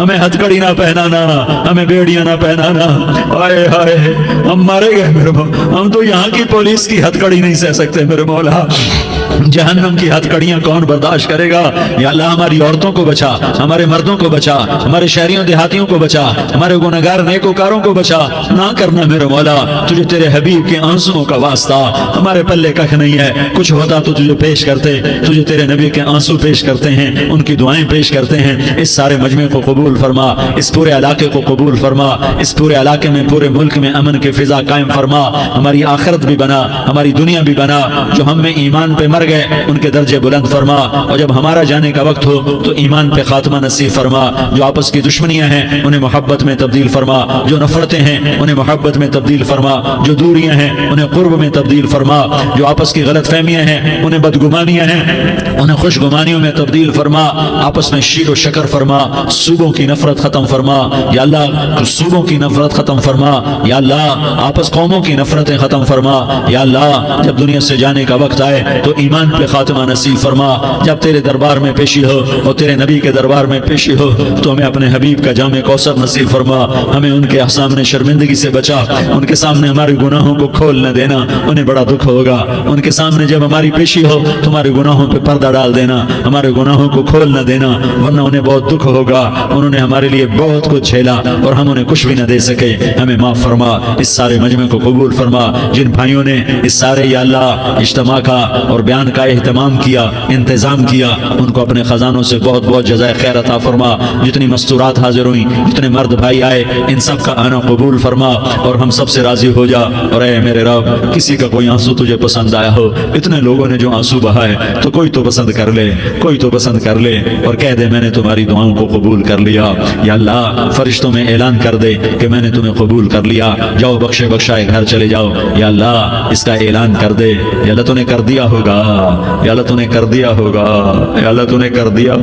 Speaker 1: ہمیں ہتھکڑی نہ پہنانا، ہمیں بیڑیاں نہ پہنانا، آئے ہائے ہم مارے گئے میرے مولا، ہم تو یہاں کی پولیس کی ہتھکڑی نہیں سہ سکتے میرے مولا، جہنم کی ہتھکڑیاں کون برداشت کرے گا؟ یا اللہ ہماری عورتوں کو بچا، ہمارے مردوں کو بچا، ہمارے شہریوں دیہاتیوں کو بچا، ہمارے گنہگار نیکوکاروں کو بچا۔ نہ کرنا میرے مولا، تجھے تیرے حبیب کے آنسوؤں کا واسطہ، ہمارے پلے کھ نہیں ہے، کچھ ہوتا تو تجھے پیش کرتے، تجھے تیرے نبی کے آنسو پیش کرتے ہیں، ان کی دعائیں پیش کرتے ہیں۔ اس سارے مجمع کو قبول فرما، اس پورے علاقے کو قبول فرما، اس پورے علاقے میں، پورے ملک میں امن کی فضا قائم فرما، ہماری آخرت بھی بنا، ہماری دنیا بھی بنا، جو ہم میں ایمان پہ مر گئے ان کے درجے بلند فرما، اور جب ہمارا جانے کا وقت ہو تو ایمان پہ خاتمہ نصیب فرما۔ جو آپس کی دشمنیاں ہیں انہیں محبت میں تبدیل فرما، جو نفرتیں ہیں انہیں محبت میں تبدیل فرما، جو دوریاں ہیں انہیں قرب میں تبدیل فرما، جو آپس کی غلط فہمیاں ہیں انہیں بدگمانیاں ہیں انہیں خوش گمانیوں میں تبدیل فرما، آپس میں شیر و شکر فرما، صوبوں کی نفرت ختم فرما یا اللہ، صوبوں کی نفرت ختم فرما یا اللہ، آپس قوموں کی نفرتیں ختم فرما یا اللہ۔ جب دنیا سے جانے کا وقت آئے تو ایمان پہ خاتمہ نصیب فرما، جب تیرے دربار میں پیشی ہو اور تیرے نبی کے دربار میں پیشی ہو تو ہمیں اپنے حبیب کا جام کوثر نصیب فرما، ہمیں ان کے سامنے شرمندگی سے بچا، ان کے سامنے ہمارے گناہوں کو کھول نہ دینا، انہیں بڑا دکھ ہوگا، ان کے سامنے جب ہماری پیشی ہو تمہارے گناہوں پہ پردہ ڈال دینا، ہمارے گناہوں کو کھول نہ دینا، ورنہ انہیں بہت دکھ ہوگا، انہوں نے ہمارے لیے بہت کچھ جھیلا اور ہم انہیں کچھ بھی نہ دے سکے، ہمیں معاف فرما، اس سارے مجمع کو قبول فرما، جن بھائیوں نے اس سارے یا اللہ اجتماع کا اور بیان کا اہتمام کیا، انتظام کیا، ان کو اپنے خزانوں سے بہت بہت جزائے خیر عطا فرما، جتنی مستورات حاضر ہوئیں، جتنے مرد بھائی آئے، ان سب کا آنا قبول فرما اور ہم سب سے راضی ہو جا۔ اور اے میرے رب، کسی کا کوئی آنسو تجھے پسند آیا ہو، اتنے لوگوں نے جو آنسو بہائے تو کوئی تو پسند کر لے، کوئی تو پسند کر لے اور کہہ دے میں نے تمہاری دعاؤں کو قبول کر لیا۔ یا اللہ فرشتوں میں اعلان کر دے کہ میں نے تمہیں قبول کر لیا، جاؤ بخشے بخشائے گھر چلے جاؤ۔ یا اللہ اس کا اعلان کر دے، یا اللہ تو نے کر دیا ہوگا، یا اللہ تو نے کر دیا ہوگا، یا اللہ تو نے کر دیا